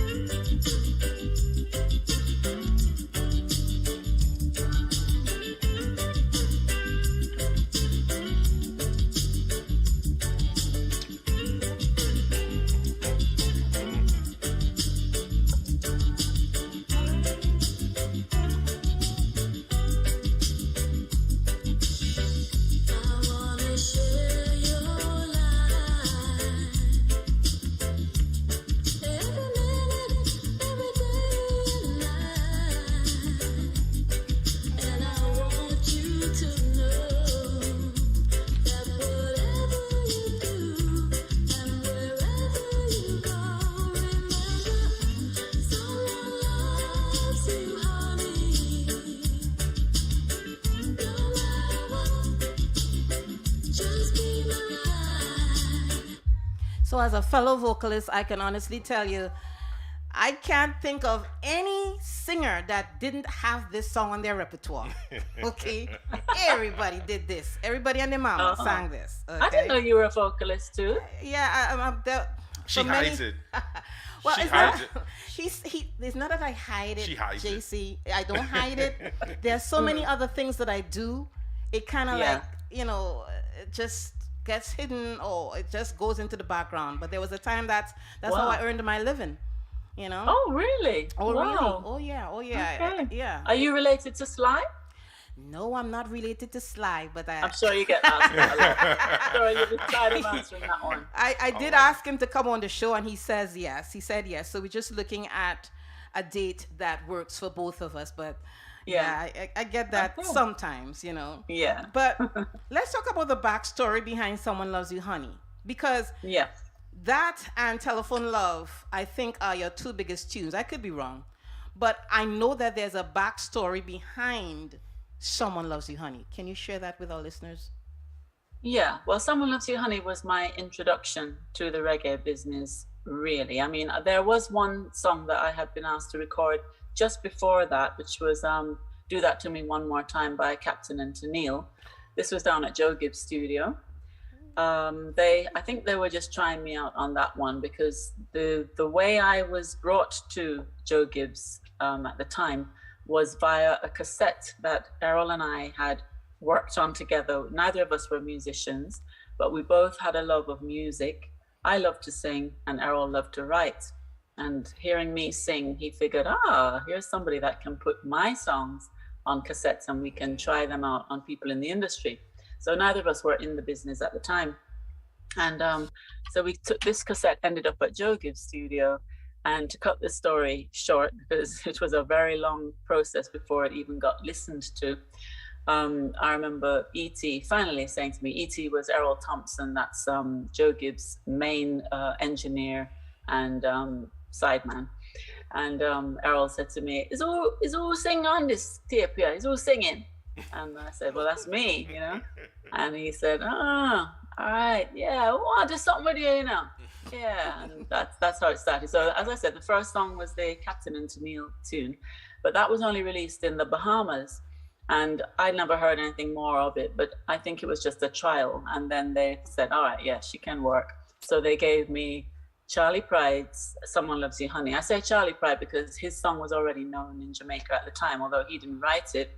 So as a fellow vocalist, I can honestly tell you, I can't think of any singer that didn't have this song on their repertoire. Okay? Everybody did this. Everybody and their mama sang this. Okay? I didn't know you were a vocalist too. Yeah, I'm She hides it. Well, She it's hides not, it's not that I hide it, She hides it. JC. I don't hide it. There's so many other things that I do. It kind of Yeah. like, it just gets hidden or it just goes into the background. But there was a time that's how I earned my living, Oh, really? Oh, Wow. really? Oh, yeah. Oh, yeah. Okay. Yeah. Are you related to Sly? No, I'm not related to Sly, but I'm sure you get asked that a lot. Sorry, you've been tired of answering that one. I did ask him to come on the show, and he says yes. He said yes. So we're just looking at a date that works for both of us. But yeah, I get that sometimes, Yeah. But let's talk about the backstory behind Someone Loves You, Honey. Because that and Telephone Love, I think, are your two biggest tunes. I could be wrong. But I know that there's a backstory behind Someone Loves You, Honey. Can you share that with our listeners? Yeah, well, Someone Loves You, Honey was my introduction to the reggae business, really. I mean, there was one song that I had been asked to record just before that, which was Do That To Me One More Time by Captain and Tennille. This was down at Joe Gibbs' studio. I think they were just trying me out on that one because the way I was brought to Joe Gibbs at the time was via a cassette that Errol and I had worked on together. Neither of us were musicians, but we both had a love of music. I loved to sing and Errol loved to write. And hearing me sing, he figured, here's somebody that can put my songs on cassettes and we can try them out on people in the industry. So neither of us were in the business at the time. And so we took this cassette, ended up at Joe Gibbs' studio. And to cut the story short, because it was a very long process before it even got listened to, I remember E.T. finally saying to me, E.T. was Errol Thompson, that's Joe Gibbs' main engineer and sideman. And Errol said to me, is who singing on this tape here? Is who singing? And I said, well, that's me, And he said, all right, yeah, I'll do something with you, Yeah, and that's how it started. So as I said, the first song was the Captain and Tennille tune, but that was only released in the Bahamas. And I never heard anything more of it, but I think it was just a trial. And then they said, all right, yeah, she can work. So they gave me Charlie Pride's Someone Loves You, Honey. I say Charlie Pride because his song was already known in Jamaica at the time, although he didn't write it.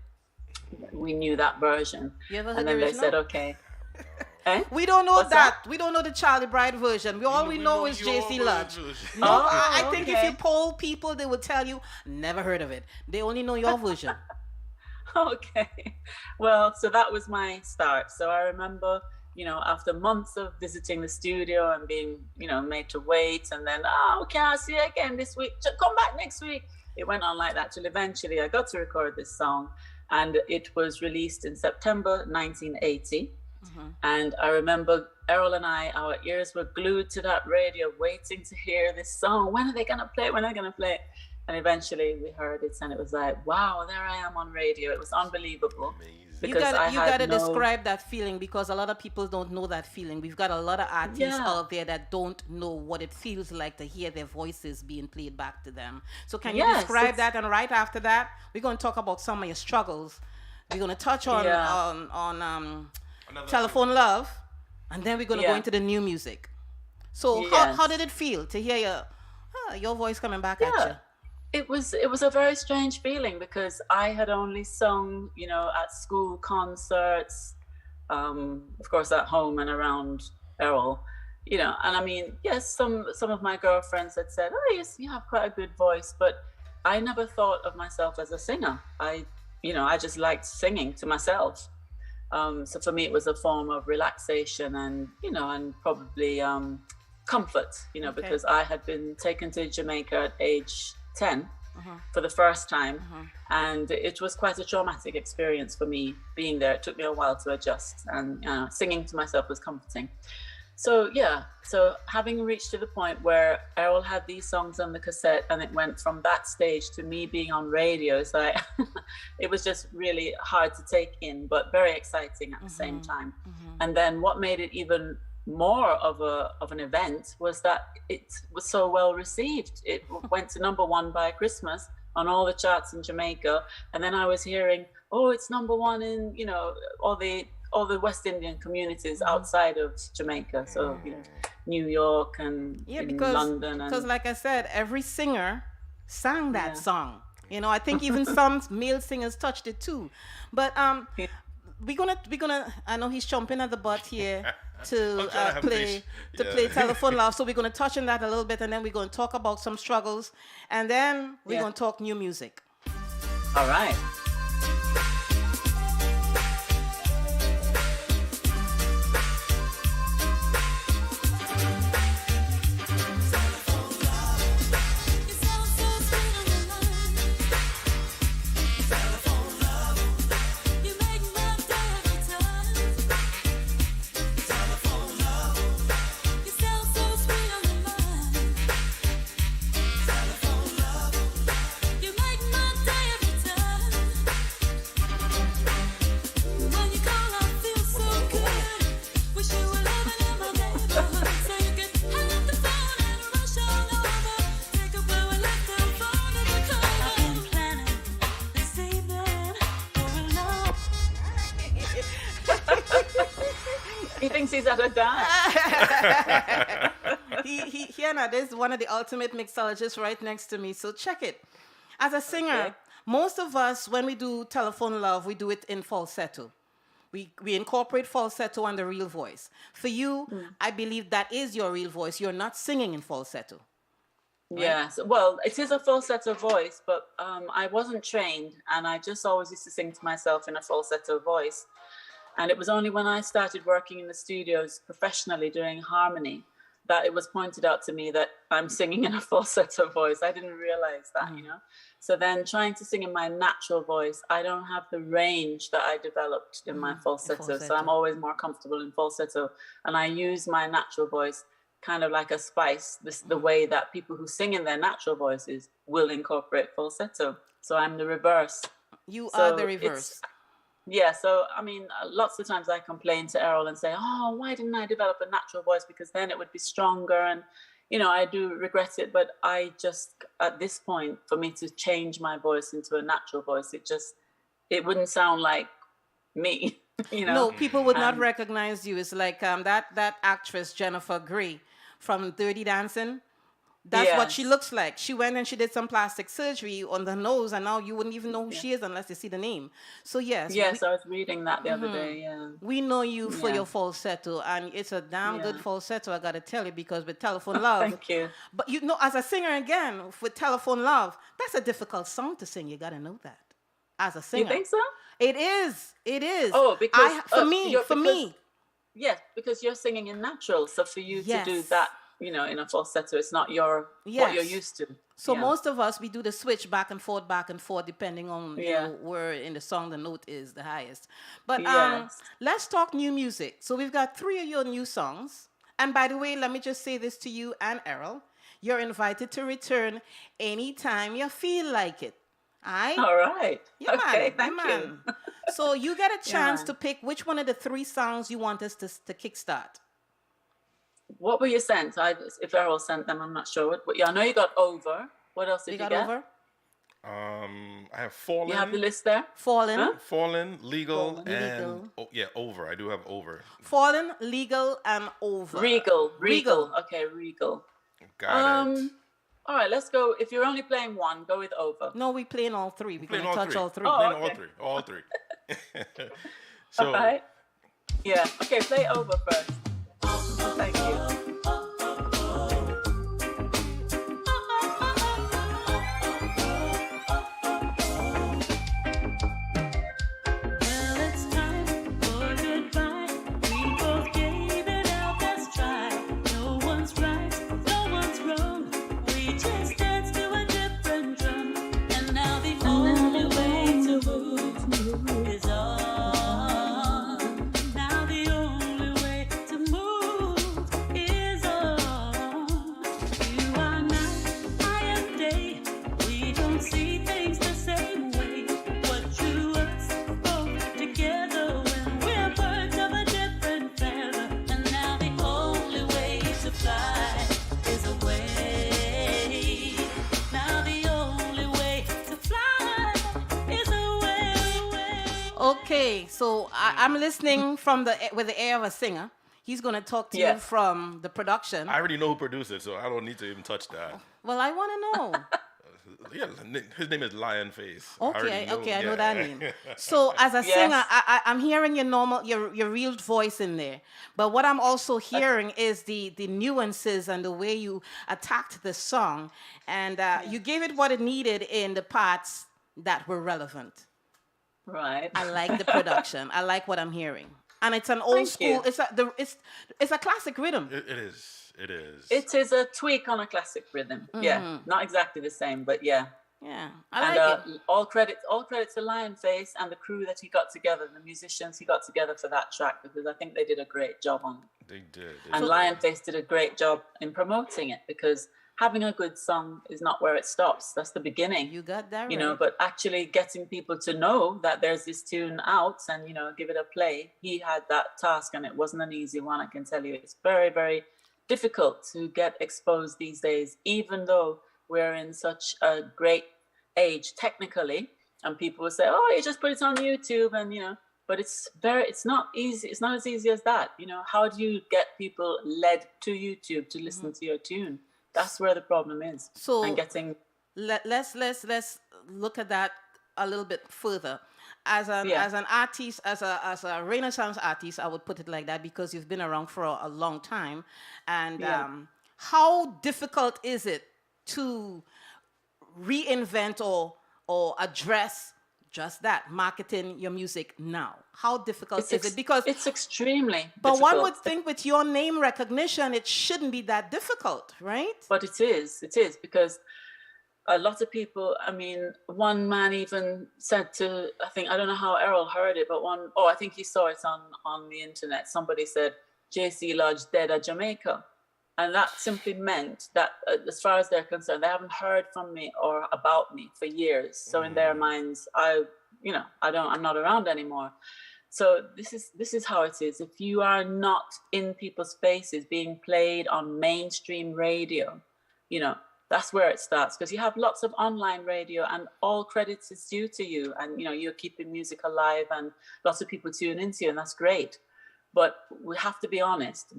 We knew that version. And then they said, okay. We don't know that. We don't know the Charlie Bride version. All we know is JC Lodge. No, I think if you poll people, they will tell you, never heard of it. They only know your version. Okay. Well, so that was my start. So I remember, after months of visiting the studio and being, made to wait, and then, okay, I'll see you again this week. Come back next week. It went on like that till eventually I got to record this song. And it was released in September 1980. Mm-hmm. And I remember Errol and I, our ears were glued to that radio, waiting to hear this song. When are they going to play it? When are they going to play it? And eventually we heard it, and it was like, wow, there I am on radio. It was unbelievable. Amazing. because you gotta describe that feeling, because a lot of people don't know that feeling. We've got a lot of artists out there that don't know what it feels like to hear their voices being played back to them. So can you describe that? And right after that, we're going to talk about some of your struggles. We're going to touch on Telephone Love, and then we're going to go into the new music. So how did it feel to hear your voice coming back at you? It was a very strange feeling, because I had only sung, at school concerts, of course at home and around Errol, and I mean, yes, some of my girlfriends had said, oh yes, you have quite a good voice, but I never thought of myself as a singer. I just liked singing to myself. So for me, it was a form of relaxation and, and probably comfort, because I had been taken to Jamaica at age 10 for the first time. And it was quite a traumatic experience for me being there. It took me a while to adjust, and singing to myself was comforting. So having reached to the point where Errol had these songs on the cassette, and it went from that stage to me being on radio, so it was just really hard to take in, but very exciting at the same time. And then what made it even more of an event was that it was so well received. It went to #1 by Christmas on all the charts in Jamaica, and then I was hearing, oh, it's #1 in all the West Indian communities outside of Jamaica, so New York and London. Because like I said, every singer sang that song. I think even some male singers touched it too. But we're gonna. I know he's chomping at the butt here to play Telephone Love. So we're gonna touch on that a little bit, and then we're gonna talk about some struggles, and then we're gonna talk new music. All right. He thinks he's at a dance. There's one of the ultimate mixologists right next to me. So check it. As a singer, most of us, when we do Telephone Love, we do it in falsetto. We incorporate falsetto and the real voice. For you, I believe that is your real voice. You're not singing in falsetto. Right? Yes, well, it is a falsetto voice, but I wasn't trained, and I just always used to sing to myself in a falsetto voice. And it was only when I started working in the studios professionally doing harmony that it was pointed out to me that I'm singing in a falsetto voice. I didn't realize that, So then trying to sing in my natural voice, I don't have the range that I developed in my falsetto. So I'm always more comfortable in falsetto. And I use my natural voice kind of like a spice, the way that people who sing in their natural voices will incorporate falsetto. So I'm the reverse. You are the reverse. Yeah, so I mean, lots of times I complain to Errol and say, oh, why didn't I develop a natural voice? Because then it would be stronger. And, I do regret it. But I just, at this point, for me to change my voice into a natural voice, it wouldn't sound like me. No, people would not recognize you. It's like that actress, Jennifer Grey from Dirty Dancing. That's what she looks like. She went and she did some plastic surgery on the nose, and now you wouldn't even know who she is unless you see the name. So yes. Yes, I was reading that the other day. Yeah. We know you for your falsetto, and it's a damn good falsetto. I gotta tell you, because with Telephone Love. Thank you. But as a singer again, with Telephone Love, that's a difficult song to sing. You gotta know that. As a singer. You think so? It is. It is. Oh, because for me. Yes, because you're singing in natural. So for you to do that, in a falsetto, it's not what you're used to. So most of us, we do the switch back and forth, depending on where in the song the note is the highest. But let's talk new music. So we've got 3 of your new songs. And by the way, let me just say this to you and Errol. You're invited to return anytime you feel like it. All right. Yeah, okay, man. thank you. So you get a chance man. to pick which one of the 3 songs you want us to kickstart. What were you sent? If Errol sent them, I'm not sure. But yeah, I know you got Over. What else did you got get? Over? I have Fallen. You have the list there? Fallen. Huh? Fallen, Legal, Fallen. and Legal. Over. I do have Over. Fallen, Legal, and Over. Regal. Okay, Regal. Got it. All right, let's go. If you're only playing one, go with Over. No, we're playing all 3. We're going to touch all 3. Oh, Playing okay. all three. So, all right. Yeah. Okay, play Over first. Thank you. Okay, so I'm listening from with the air of a singer. He's going to talk to you from the production. I already know who produced it, so I don't need to even touch that. Well, I want to know. Yeah, his name is Lionface. Okay, I know that name. So as a singer, I'm hearing your real voice in there. But what I'm also hearing is the nuances and the way you attacked the song. And you gave it what it needed in the parts that were relevant. Right. I like the production. I like what I'm hearing. And it's an old school, it's a classic rhythm. It is. It is a tweak on a classic rhythm. Mm-hmm. Yeah, not exactly the same, but yeah. Yeah, I like it. All credit to Lionface and the crew that he got together, the musicians he got together for that track, because I think they did a great job on it. They did. And Lionface did a great job in promoting it, because having a good song is not where it stops. That's the beginning. You got that right. You know, but actually getting people to know that there's this tune out and, give it a play, he had that task, and it wasn't an easy one, I can tell you. It's very, very difficult to get exposed these days, even though we're in such a great age technically, and people will say, oh, you just put it on YouTube, and but it's not easy. It's not as easy as that. How do you get people led to YouTube to listen to your tune? That's where the problem is. So and getting let's look at that a little bit further. As an artist, as a Renaissance artist, I would put it like that, because you've been around for a long time. And how difficult is it to reinvent or address just that, marketing your music now? How difficult is it? Because it's extremely But difficult. one would think with your name recognition, it shouldn't be that difficult, right? But it is because a lot of people, one man even said to, I don't know how Errol heard it, but I think he saw it on the internet. Somebody said, JC Lodge dead at Jamaica. And that simply meant that as far as they're concerned, they haven't heard from me or about me for years. So in their minds, I'm not around anymore. So this is how it is. If you are not in people's faces being played on mainstream radio, that's where it starts, because you have lots of online radio and all credits is due to you, and you're keeping music alive and lots of people tune into you, and that's great. But we have to be honest,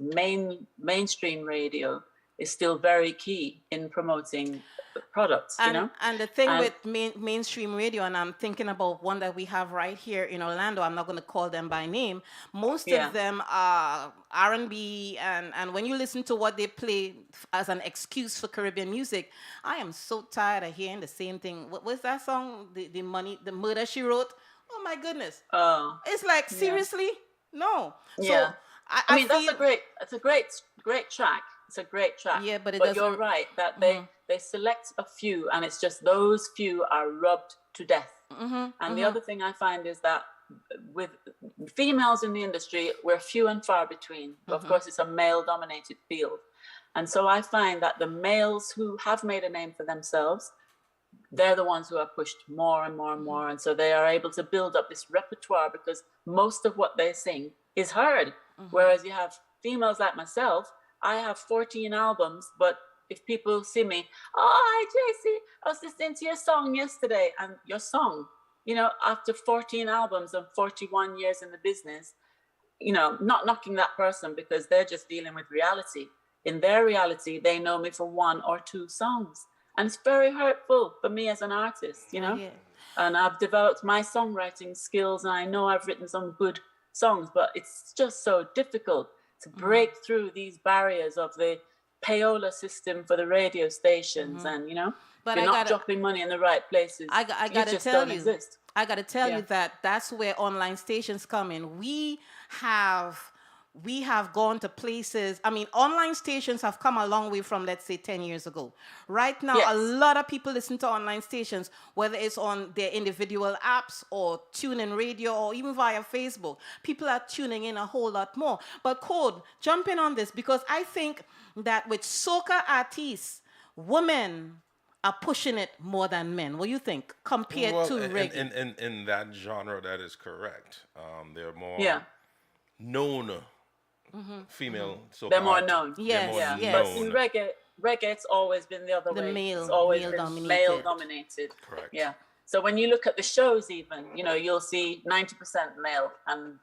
mainstream radio is still very key in promoting products, And the thing with mainstream radio, and I'm thinking about one that we have right here in Orlando, I'm not going to call them by name. Most of them are R&B, and when you listen to what they play as an excuse for Caribbean music, I am so tired of hearing the same thing. What was that song? The Murder She Wrote? Oh my goodness. Oh. It's like, seriously? No. Yeah. So I mean, that's a great track. It's a great track. Yeah, but you're right that they select a few, and it's just those few are rubbed to death. And the other thing I find is that with females in the industry, we're few and far between. Of course, it's a male-dominated field. And so I find that the males who have made a name for themselves they're the ones who are pushed more and more and more. And so they are able to build up this repertoire because most of what they sing is heard. Whereas you have females like myself, I have 14 albums, but if people see me, oh, hi, JC, I was listening to your song yesterday. And your song, you know, after 14 albums and 41 years in the business, you know, not knocking that person because they're just dealing with reality. In their reality, they know me for 1 or 2 songs. And it's very hurtful for me as an artist, you know. Yeah. And I've developed my songwriting skills, and I know I've written some good songs, but it's just so difficult to break through these barriers of the payola system for the radio stations, and you know, but you're not dropping money in the right places. I gotta tell you, I gotta tell you that that's where online stations come in. We have gone to places. I mean, online stations have come a long way from, let's say, 10 years ago. Right now, a lot of people listen to online stations, whether it's on their individual apps or tune in radio or even via Facebook. People are tuning in a whole lot more. But Code, jump in on this, because I think that with soca artists, women are pushing it more than men. What do you think compared to reggae? In that genre, that is correct. They're more known. Female, so they're more known. Yes. But in reggae, it's always been the other way. It's always been male dominated. Correct. Yeah. So when you look at the shows, even, you know, you'll see 90% male and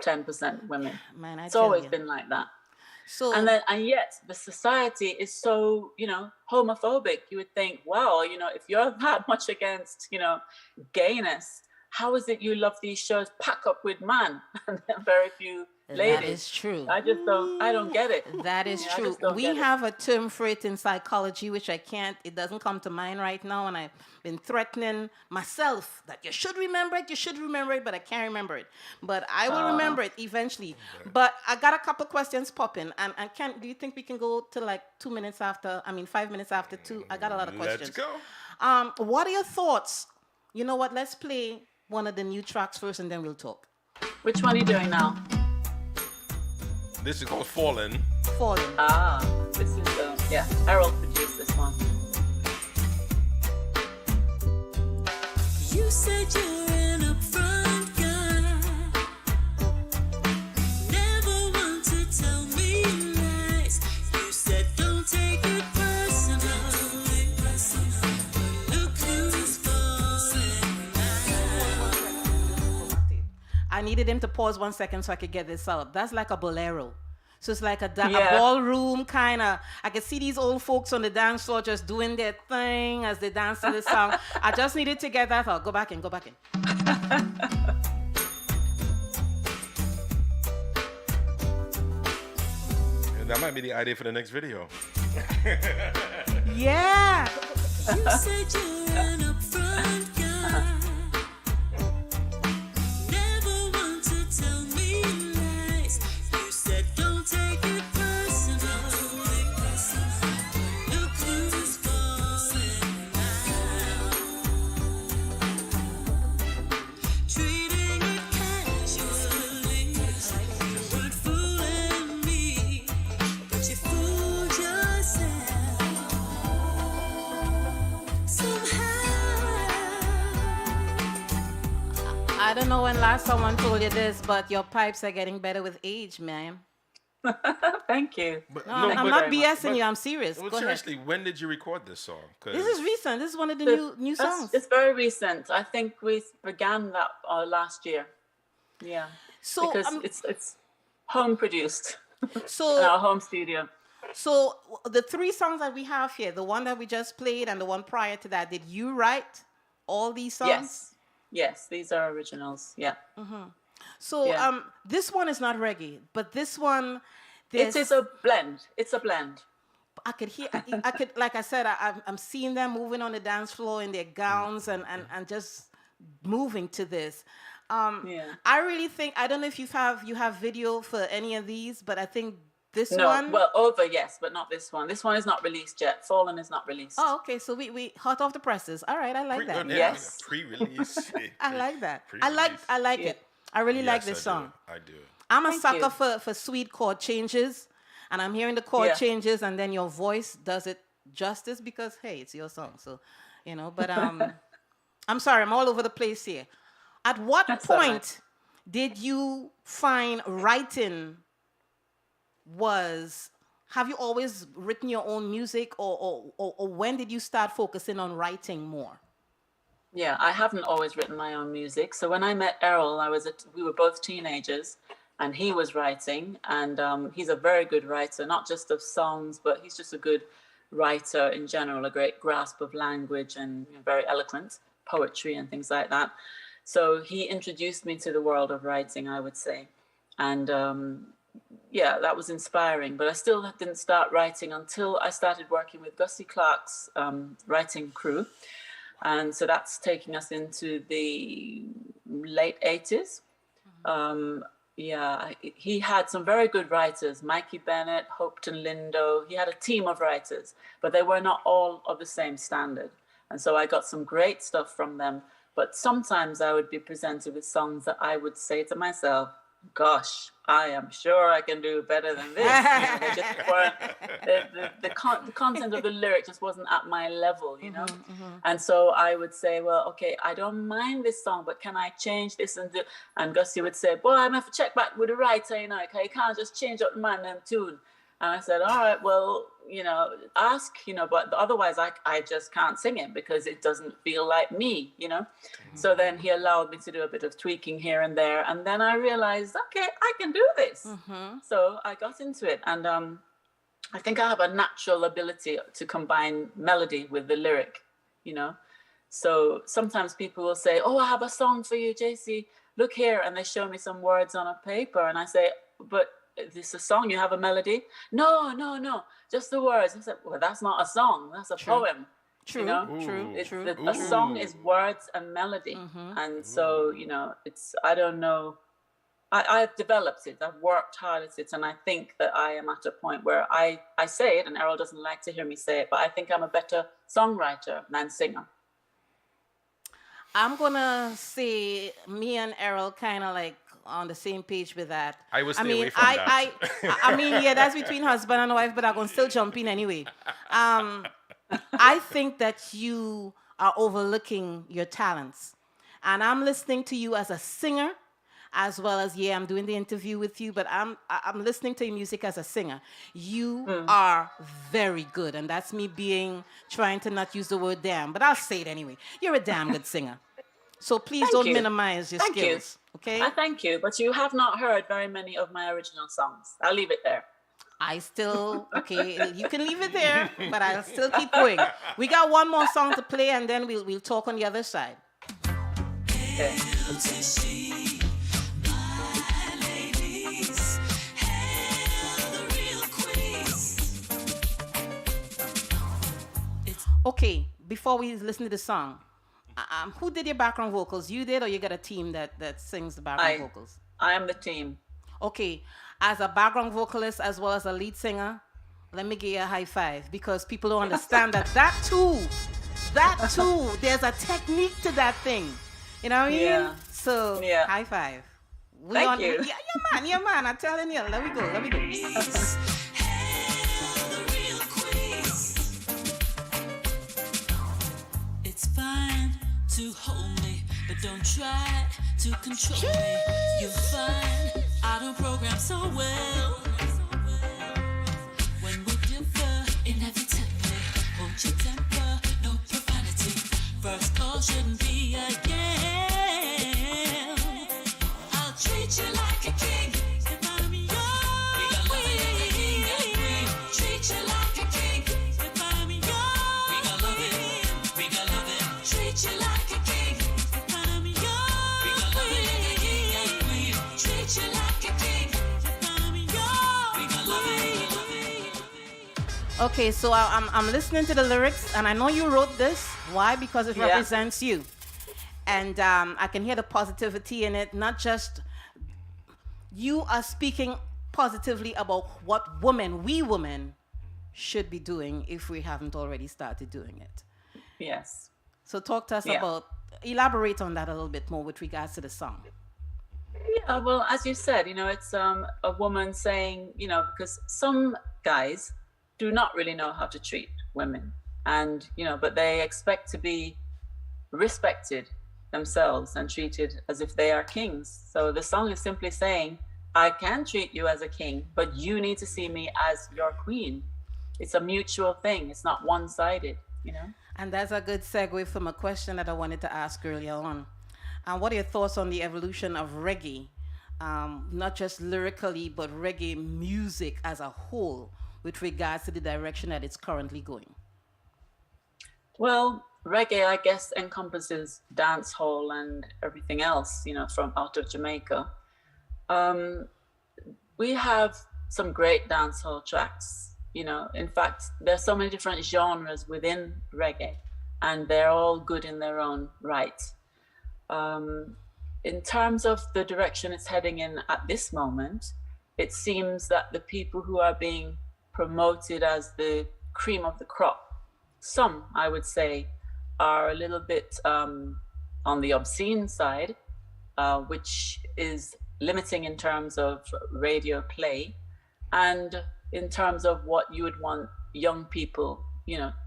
10% women. Man, it's always been like that. So and yet the society is so, you know, homophobic. You would think, wow, you know, if you're that much against, you know, gayness, how is it you love these shows pack up with man and very few ladies? That is true. I don't get it. That is true. We have a term for it in psychology, which it doesn't come to mind right now. And I've been threatening myself that you should remember it, but I can't remember it. But I will remember it eventually. But I got a couple questions popping. And do you think we can go to like 5 minutes after 2? I got a lot of questions. Let's go. What are your thoughts? You know what? Let's play one of the new tracks first, and then we'll talk. Which one are you doing now? This is called Fallen. This is Harold produced this one. You said you're an upfront guy. Never want to tell me lies. You said don't take it personal. Look who's falling now. I needed him to pause 1 second so I could get this out. That's like a bolero. So it's like a ballroom kind of. I could see these old folks on the dance floor just doing their thing as they dance to the song. I just needed to get that out. Go back in. That might be the idea for the next video. Yeah. You said you're an upfront guy. Never want to tell me lies. You said don't take it personal. Look who's falling now. Treating it casually. You weren't fooling me, but you fooled yourself. I don't know when last someone told you this, but your pipes are getting better with age, man. Thank you. I'm not BSing you. I'm serious. Well, Go seriously, ahead. when did you record this song? This is recent. This is one of the new songs. It's very recent. I think we began that last year. Yeah. So because it's home produced. So in our home studio. So the 3 songs that we have here, the one that we just played and the one prior to that, did you write all these songs? Yes, these are originals. Yeah. Mm-hmm. So this one is not reggae, but this one, it is a blend. It's a blend. I could hear. Like I said, I'm seeing them moving on the dance floor in their gowns and just moving to this. I really think, I don't know if you have video for any of these, but I think this one. Well, over, yes, but not this one. This one is not released yet. Fallen is not released. Oh, okay. So we hot off the presses. All right, I like that. Yes. Pre-release. I like that. I like it. I really like this song. I do. I'm a sucker for sweet chord changes, and I'm hearing the chord changes, and then your voice does it justice because, hey, it's your song. So you know. But I'm sorry, I'm all over the place here. At what That's all right. point did you find writing was? Have you always written your own music, or when did you start focusing on writing more? Yeah, I haven't always written my own music. So when I met Errol, we were both teenagers, and he was writing, and he's a very good writer, not just of songs, but he's just a good writer in general, a great grasp of language, and very eloquent poetry and things like that. So he introduced me to the world of writing, I would say, and yeah, that was inspiring. But I still didn't start writing until I started working with Gussie Clark's writing crew. And so that's taking us into the late 80s. Yeah, he had some very good writers, Mikey Bennett, Hopeton Lindo. He had a team of writers, but they were not all of the same standard. And so I got some great stuff from them. But sometimes I would be presented with songs that I would say to myself, gosh, I am sure I can do better than this. They just weren't, the content of the lyric just wasn't at my level, you know? And so I would say, well, okay, I don't mind this song, but can I change this? And Gussie would say, boy, I'm going to have to check back with the writer, you know, you can't just change up the man and tune. And I said, all right, well, you know, ask, you know, but otherwise I just can't sing it because it doesn't feel like me, you know? So then he allowed me to do a bit of tweaking here and there. And then I realized, okay, I can do this. So I got into it. And I think I have a natural ability to combine melody with the lyric, you know? So sometimes people will say, oh, I have a song for you, JC, look here. And they show me some words on a paper. And I say, but this is a song, you have a melody? No, just the words. I said, well, that's not a song, that's a poem. True, you know? true. A song is words and melody. And so, you know, I don't know. I've developed it, I've worked hard at it, and I think that I am at a point where I say it, and Errol doesn't like to hear me say it, but I think I'm a better songwriter than singer. I'm gonna say me and Errol kind of like on the same page with that. I will stay away from that. I mean, yeah, that's between husband and wife, but I'm gonna still jump in anyway. I think that you are overlooking your talents, and I'm listening to you as a singer, as well as I'm doing the interview with you, but I'm listening to your music as a singer. You are very good, and that's me trying to not use the word damn, but I'll say it anyway. You're a damn good singer. So please don't minimize your skills. Okay? I thank you, but you have not heard very many of my original songs. I'll leave it there. Okay, you can leave it there, but I'll still keep going. We got one more song to play, and then we'll talk on the other side. Okay. Okay, before we listen to the song, who did your background vocals? You did, or you got a team that sings the background vocals? I am the team. Okay, as a background vocalist as well as a lead singer, let me give you a high five, because people don't understand that too, there's a technique to that thing. You know what I mean? Yeah. So, high five. Thank you. Yeah, man, I'm telling you. Let me go. It's fine to hold me, but don't try to control me. You'll find I don't program so well. When we differ, inevitably, hold your temper, no profanity. First call shouldn't be a yell. I'll treat you like a king if I'm your queen. Treat you like a king if I'm your queen. Treat you like a king if I'm your queen. Treat you like a king if I'm your queen. Okay, so I'm listening to the lyrics, and I know you wrote this. Why? Because it represents you. And I can hear the positivity in it. Not just you are speaking positively about what we women should be doing if we haven't already started doing it. Yes. So talk to us elaborate on that a little bit more with regards to the song. Yeah, well, as you said, you know, it's a woman saying, you know, because some guys do not really know how to treat women. And, but they expect to be respected themselves and treated as if they are kings. So the song is simply saying, I can treat you as a king, but you need to see me as your queen. It's a mutual thing. It's not one-sided, And that's a good segue from a question that I wanted to ask earlier on. What are your thoughts on the evolution of reggae? Not just lyrically, but reggae music as a whole with regards to the direction that it's currently going? Well, reggae, I guess, encompasses dance hall and everything else, from out of Jamaica. We have some great dance hall tracks, In fact, there's so many different genres within reggae, and they're all good in their own right. In terms of the direction it's heading in at this moment, it seems that the people who are being promoted as the cream of the crop, some, I would say, are a little bit on the obscene side, which is limiting in terms of radio play and in terms of what you would want young people,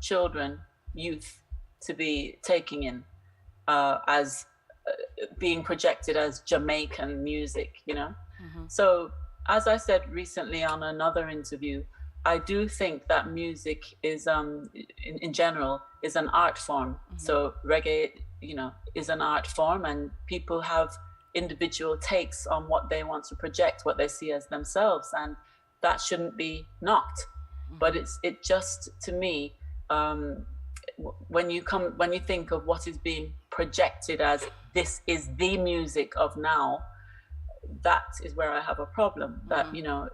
children, youth to be taking in as being projected as Jamaican music, So as I said recently on another interview, I do think that music is, in general, is an art form. So reggae, is an art form, and people have individual takes on what they want to project, what they see as themselves, and that shouldn't be knocked. But it just, to me, when you think of what is being projected as this is the music of now, that is where I have a problem. That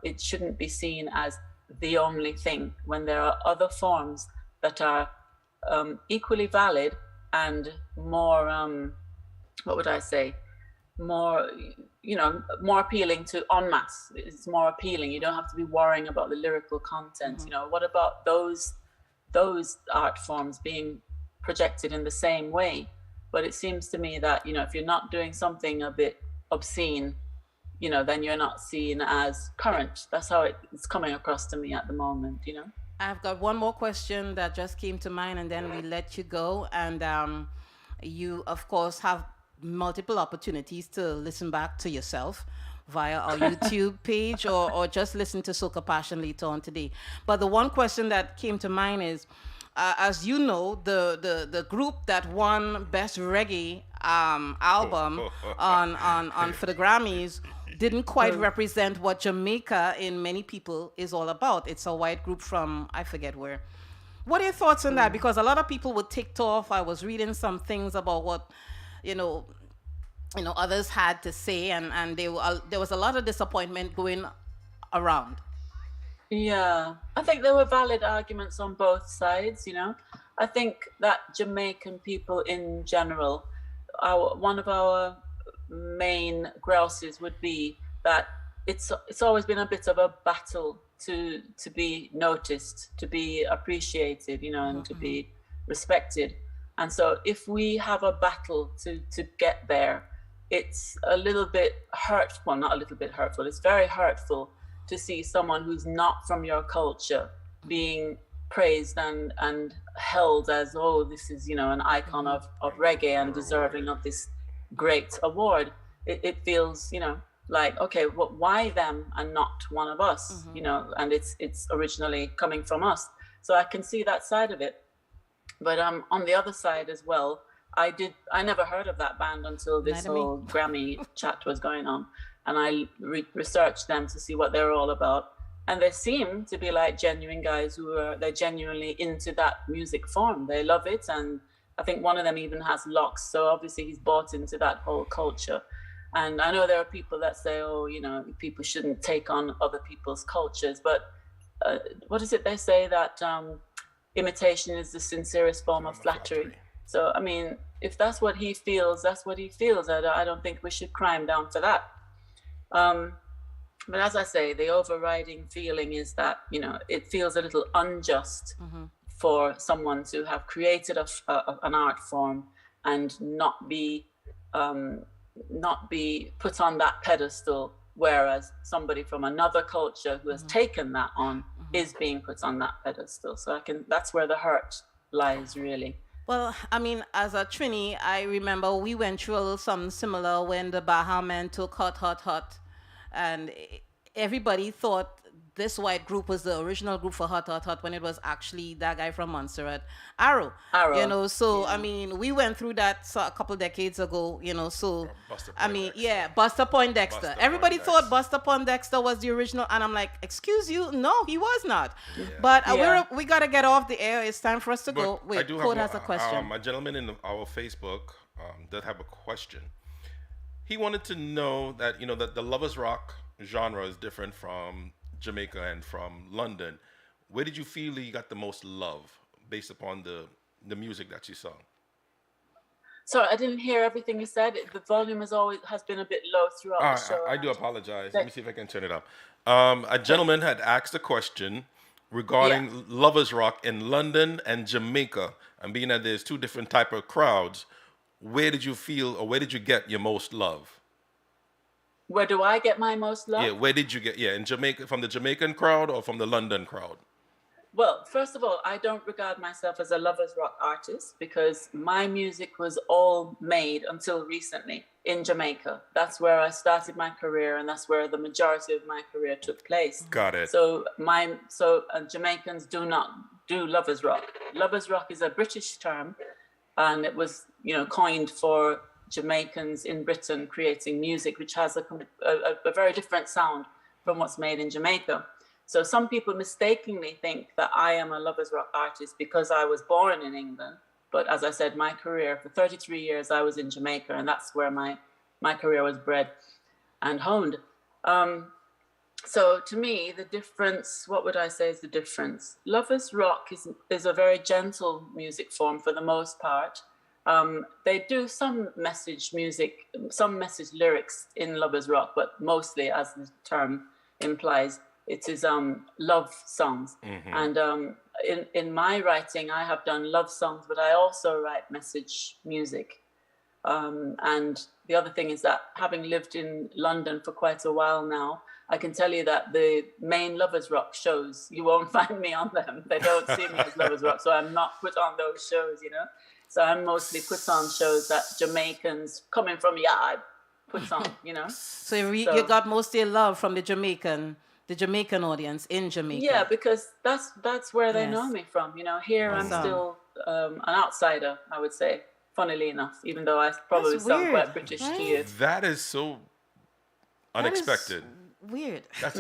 it shouldn't be seen as the only thing when there are other forms that are equally valid and more what would I say, more more appealing to en masse. It's more appealing. You don't have to be worrying about the lyrical content. What about those art forms being projected in the same way? But it seems to me that if you're not doing something a bit obscene, then you're not seen as current. That's how it's coming across to me at the moment, I've got one more question that just came to mind, and then we let you go. And you, of course, have multiple opportunities to listen back to yourself via our YouTube page or just listen to Soca Passion later on today. But the one question that came to mind is, as you know, the group that won Best Reggae album on for the Grammys didn't quite represent what Jamaica in many people is all about. It's a white group from, I forget where. What are your thoughts on that? Because a lot of people were ticked off. I was reading some things about what, others had to say, and there was a lot of disappointment going around. Yeah, I think there were valid arguments on both sides, I think that Jamaican people in general, one of our main grouses would be that it's always been a bit of a battle to be noticed, to be appreciated, and to be respected. And so if we have a battle to get there, it's a little bit hurtful, not a little bit hurtful, it's very hurtful to see someone who's not from your culture being praised and held as, this is, an icon of reggae and deserving of this great award. It feels, like, okay, well, why them and not one of us, and it's originally coming from us. So I can see that side of it. But on the other side as well, I never heard of that band until this whole Grammy chat was going on. And I researched them to see what they're all about. And they seem to be like genuine guys they're genuinely into that music form. They love it. And I think one of them even has locks. So obviously he's bought into that whole culture. And I know there are people that say, people shouldn't take on other people's cultures. But what is it they say, that imitation is the sincerest form of flattery. So, I mean, if that's what he feels, that's what he feels. I don't think we should cry him down for that. But as I say, the overriding feeling is that, it feels a little unjust for someone to have created an art form and not be put on that pedestal, whereas somebody from another culture who has taken that on is being put on that pedestal. So that's where the hurt lies, really. Well, I mean, as a Trini, I remember we went through a little something similar when the Baha Men took Hot, Hot, Hot. And everybody thought this white group was the original group for Hot, Hot, Hot when it was actually that guy from Montserrat, Arrow. You know, so, I mean, we went through that a couple decades ago, you know, so, I mean, yeah, Buster Poindexter. Everybody thought Buster Poindexter was the original, and I'm like, excuse you? No, he was not. Yeah. But we got to get off the air. It's time for us to go. Wait, Code has a question. A gentleman in our Facebook does have a question. He wanted to know that, you know, that the Lovers Rock genre is different from Jamaica and from London. Where did you feel you got the most love based upon the music that you sung? Sorry, I didn't hear everything you said. The volume has been a bit low throughout the show. I do apologize. Let me see if I can turn it up. A gentleman had asked a question regarding Lovers Rock in London and Jamaica, and being that there's two different type of crowds, where did you feel, or where did you get your most love? Where do I get my most love? Yeah, where did you get, in Jamaica, from the Jamaican crowd or from the London crowd? Well, first of all, I don't regard myself as a Lovers Rock artist because my music was all made until recently in Jamaica. That's where I started my career, and that's where the majority of my career took place. Got it. So Jamaicans do not do Lovers Rock. Lovers Rock is a British term, and it was, you know, coined for Jamaicans in Britain creating music which has a very different sound from what's made in Jamaica. So some people mistakenly think that I am a Lovers Rock artist because I was born in England. But as I said, my career for 33 years, I was in Jamaica, and that's where my career was bred and honed. So to me, the difference, what would I say is the difference? Lovers Rock is a very gentle music form for the most part. They do some message music, some message lyrics in Lovers Rock, but mostly, as the term implies, it is love songs. Mm-hmm. And in my writing, I have done love songs, but I also write message music. And the other thing is that having lived in London for quite a while now, I can tell you that the main Lovers Rock shows, you won't find me on them. They don't see me as Lovers Rock, so I'm not put on those shows, you know. So I'm mostly put on shows that Jamaicans coming from yard puts on, you know. So you got most of your love from the Jamaican audience in Jamaica. Yeah, because that's where they know me from. You know, here I'm still an outsider, I would say. Funnily enough, even though I probably sound quite British to you. That is so unexpected. Weird. That's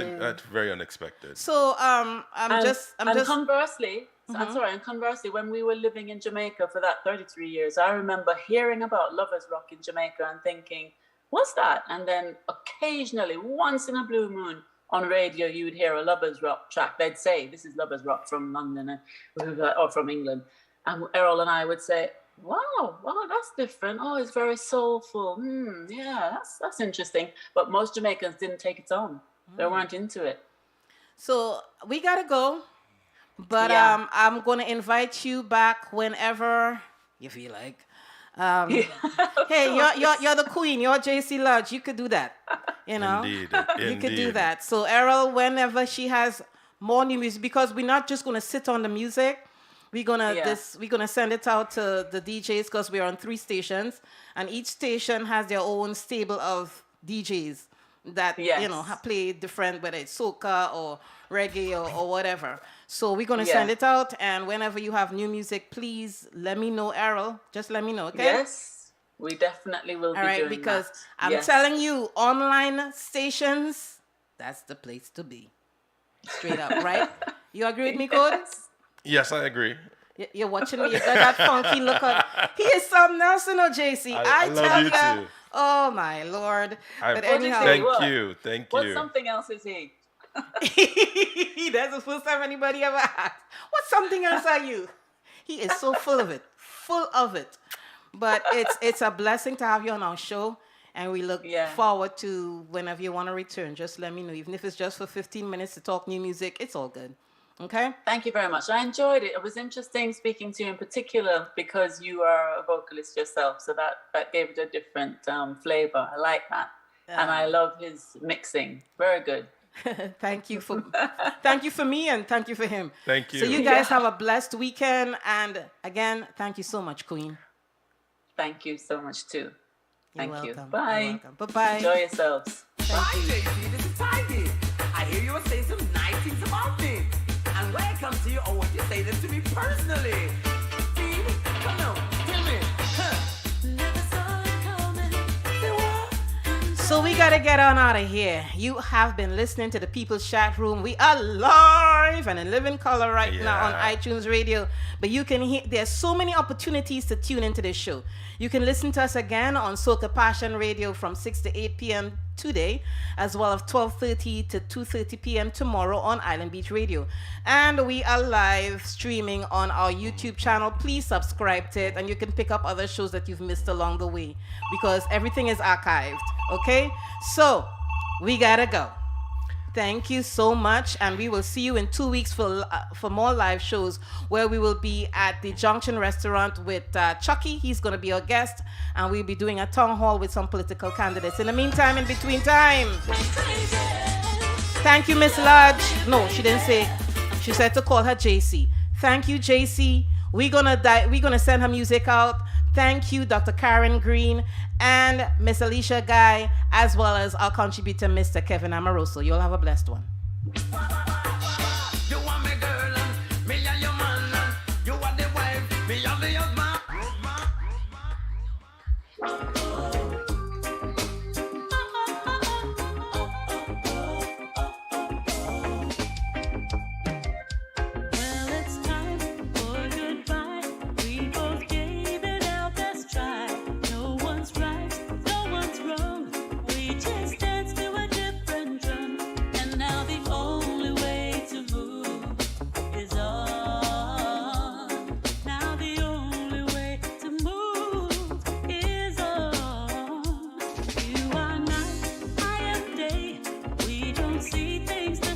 very unexpected. So conversely, and conversely, when we were living in Jamaica for that 33 years, I remember hearing about Lovers Rock in Jamaica and thinking, what's that? And then occasionally, once in a blue moon, on radio, you would hear a Lovers Rock track. They'd say, this is Lovers Rock from London or from England. And Errol and I would say, wow, that's different. Oh, it's very soulful. Yeah, that's interesting. But most Jamaicans didn't take it on. They weren't into it. So we got to go. But I'm going to invite you back whenever you feel like. Hey, you're the queen. You're JC Lodge. You could do that. You know, Indeed. You could do that. So Errol, whenever she has more new music, because we're not just going to sit on the music. We're gonna send it out to the DJs because we're on 3 stations, and each station has their own stable of DJs that play different, whether it's soca or reggae or whatever. So we're gonna send it out, and whenever you have new music, please let me know, Errol. Just let me know, okay? Yes, we definitely will. All right, because I'm telling you, online stations, that's the place to be. Straight up, right? You agree with me, Code? Yes, I agree. You're watching me. You got that funky look on. He is something else, you know, JC. I tell you. Too. Oh, my Lord. But anyhow. Thank you. What something else is he? That's the first time anybody ever asked. What something else are you? He is so full of it. But it's a blessing to have you on our show. And we look forward to whenever you want to return. Just let me know. Even if it's just for 15 minutes to talk new music, it's all good. Okay. Thank you very much. I enjoyed it. It was interesting speaking to you in particular because you are a vocalist yourself. So that gave it a different flavor. I like that. And I love his mixing. Very good. Thank you for me and thank you for him. Thank you. So you guys have a blessed weekend, and again, thank you so much, Queen. Thank you so much too. Thank you. welcome. Bye. You're welcome. Bye-bye. Enjoy yourselves. Hi, JC. This is Tidy. I hear you were saying some nice things about me. And when I come to you, I want you to say them to me personally. See? Come on. Tell me. So we gotta get on out of here. You have been listening to the People's Chat Room. We are live and in living color right now on iTunes Radio. But you can hear, there's so many opportunities to tune into this show. You can listen to us again on Soca Passion Radio from 6 to 8 p.m. today, as well as 12:30 to 2:30 p.m. tomorrow on Island Beach Radio. And we are live streaming on our YouTube channel. Please subscribe to it, and you can pick up other shows that you've missed along the way, because everything is archived. Okay? So, we gotta go. Thank you so much, and we will see you in 2 weeks for more live shows, where we will be at the Junction Restaurant with Chucky. He's going to be our guest, and we'll be doing a town hall with some political candidates. In the meantime, in between time, thank you, Miss Lodge. No, she didn't say. She said to call her JC. Thank you, JC. We're gonna send her music out. Thank you, Dr. Karen Green and Miss Alicia Guy, as well as our contributor, Mr. Kevin Amoroso. You'll have a blessed one.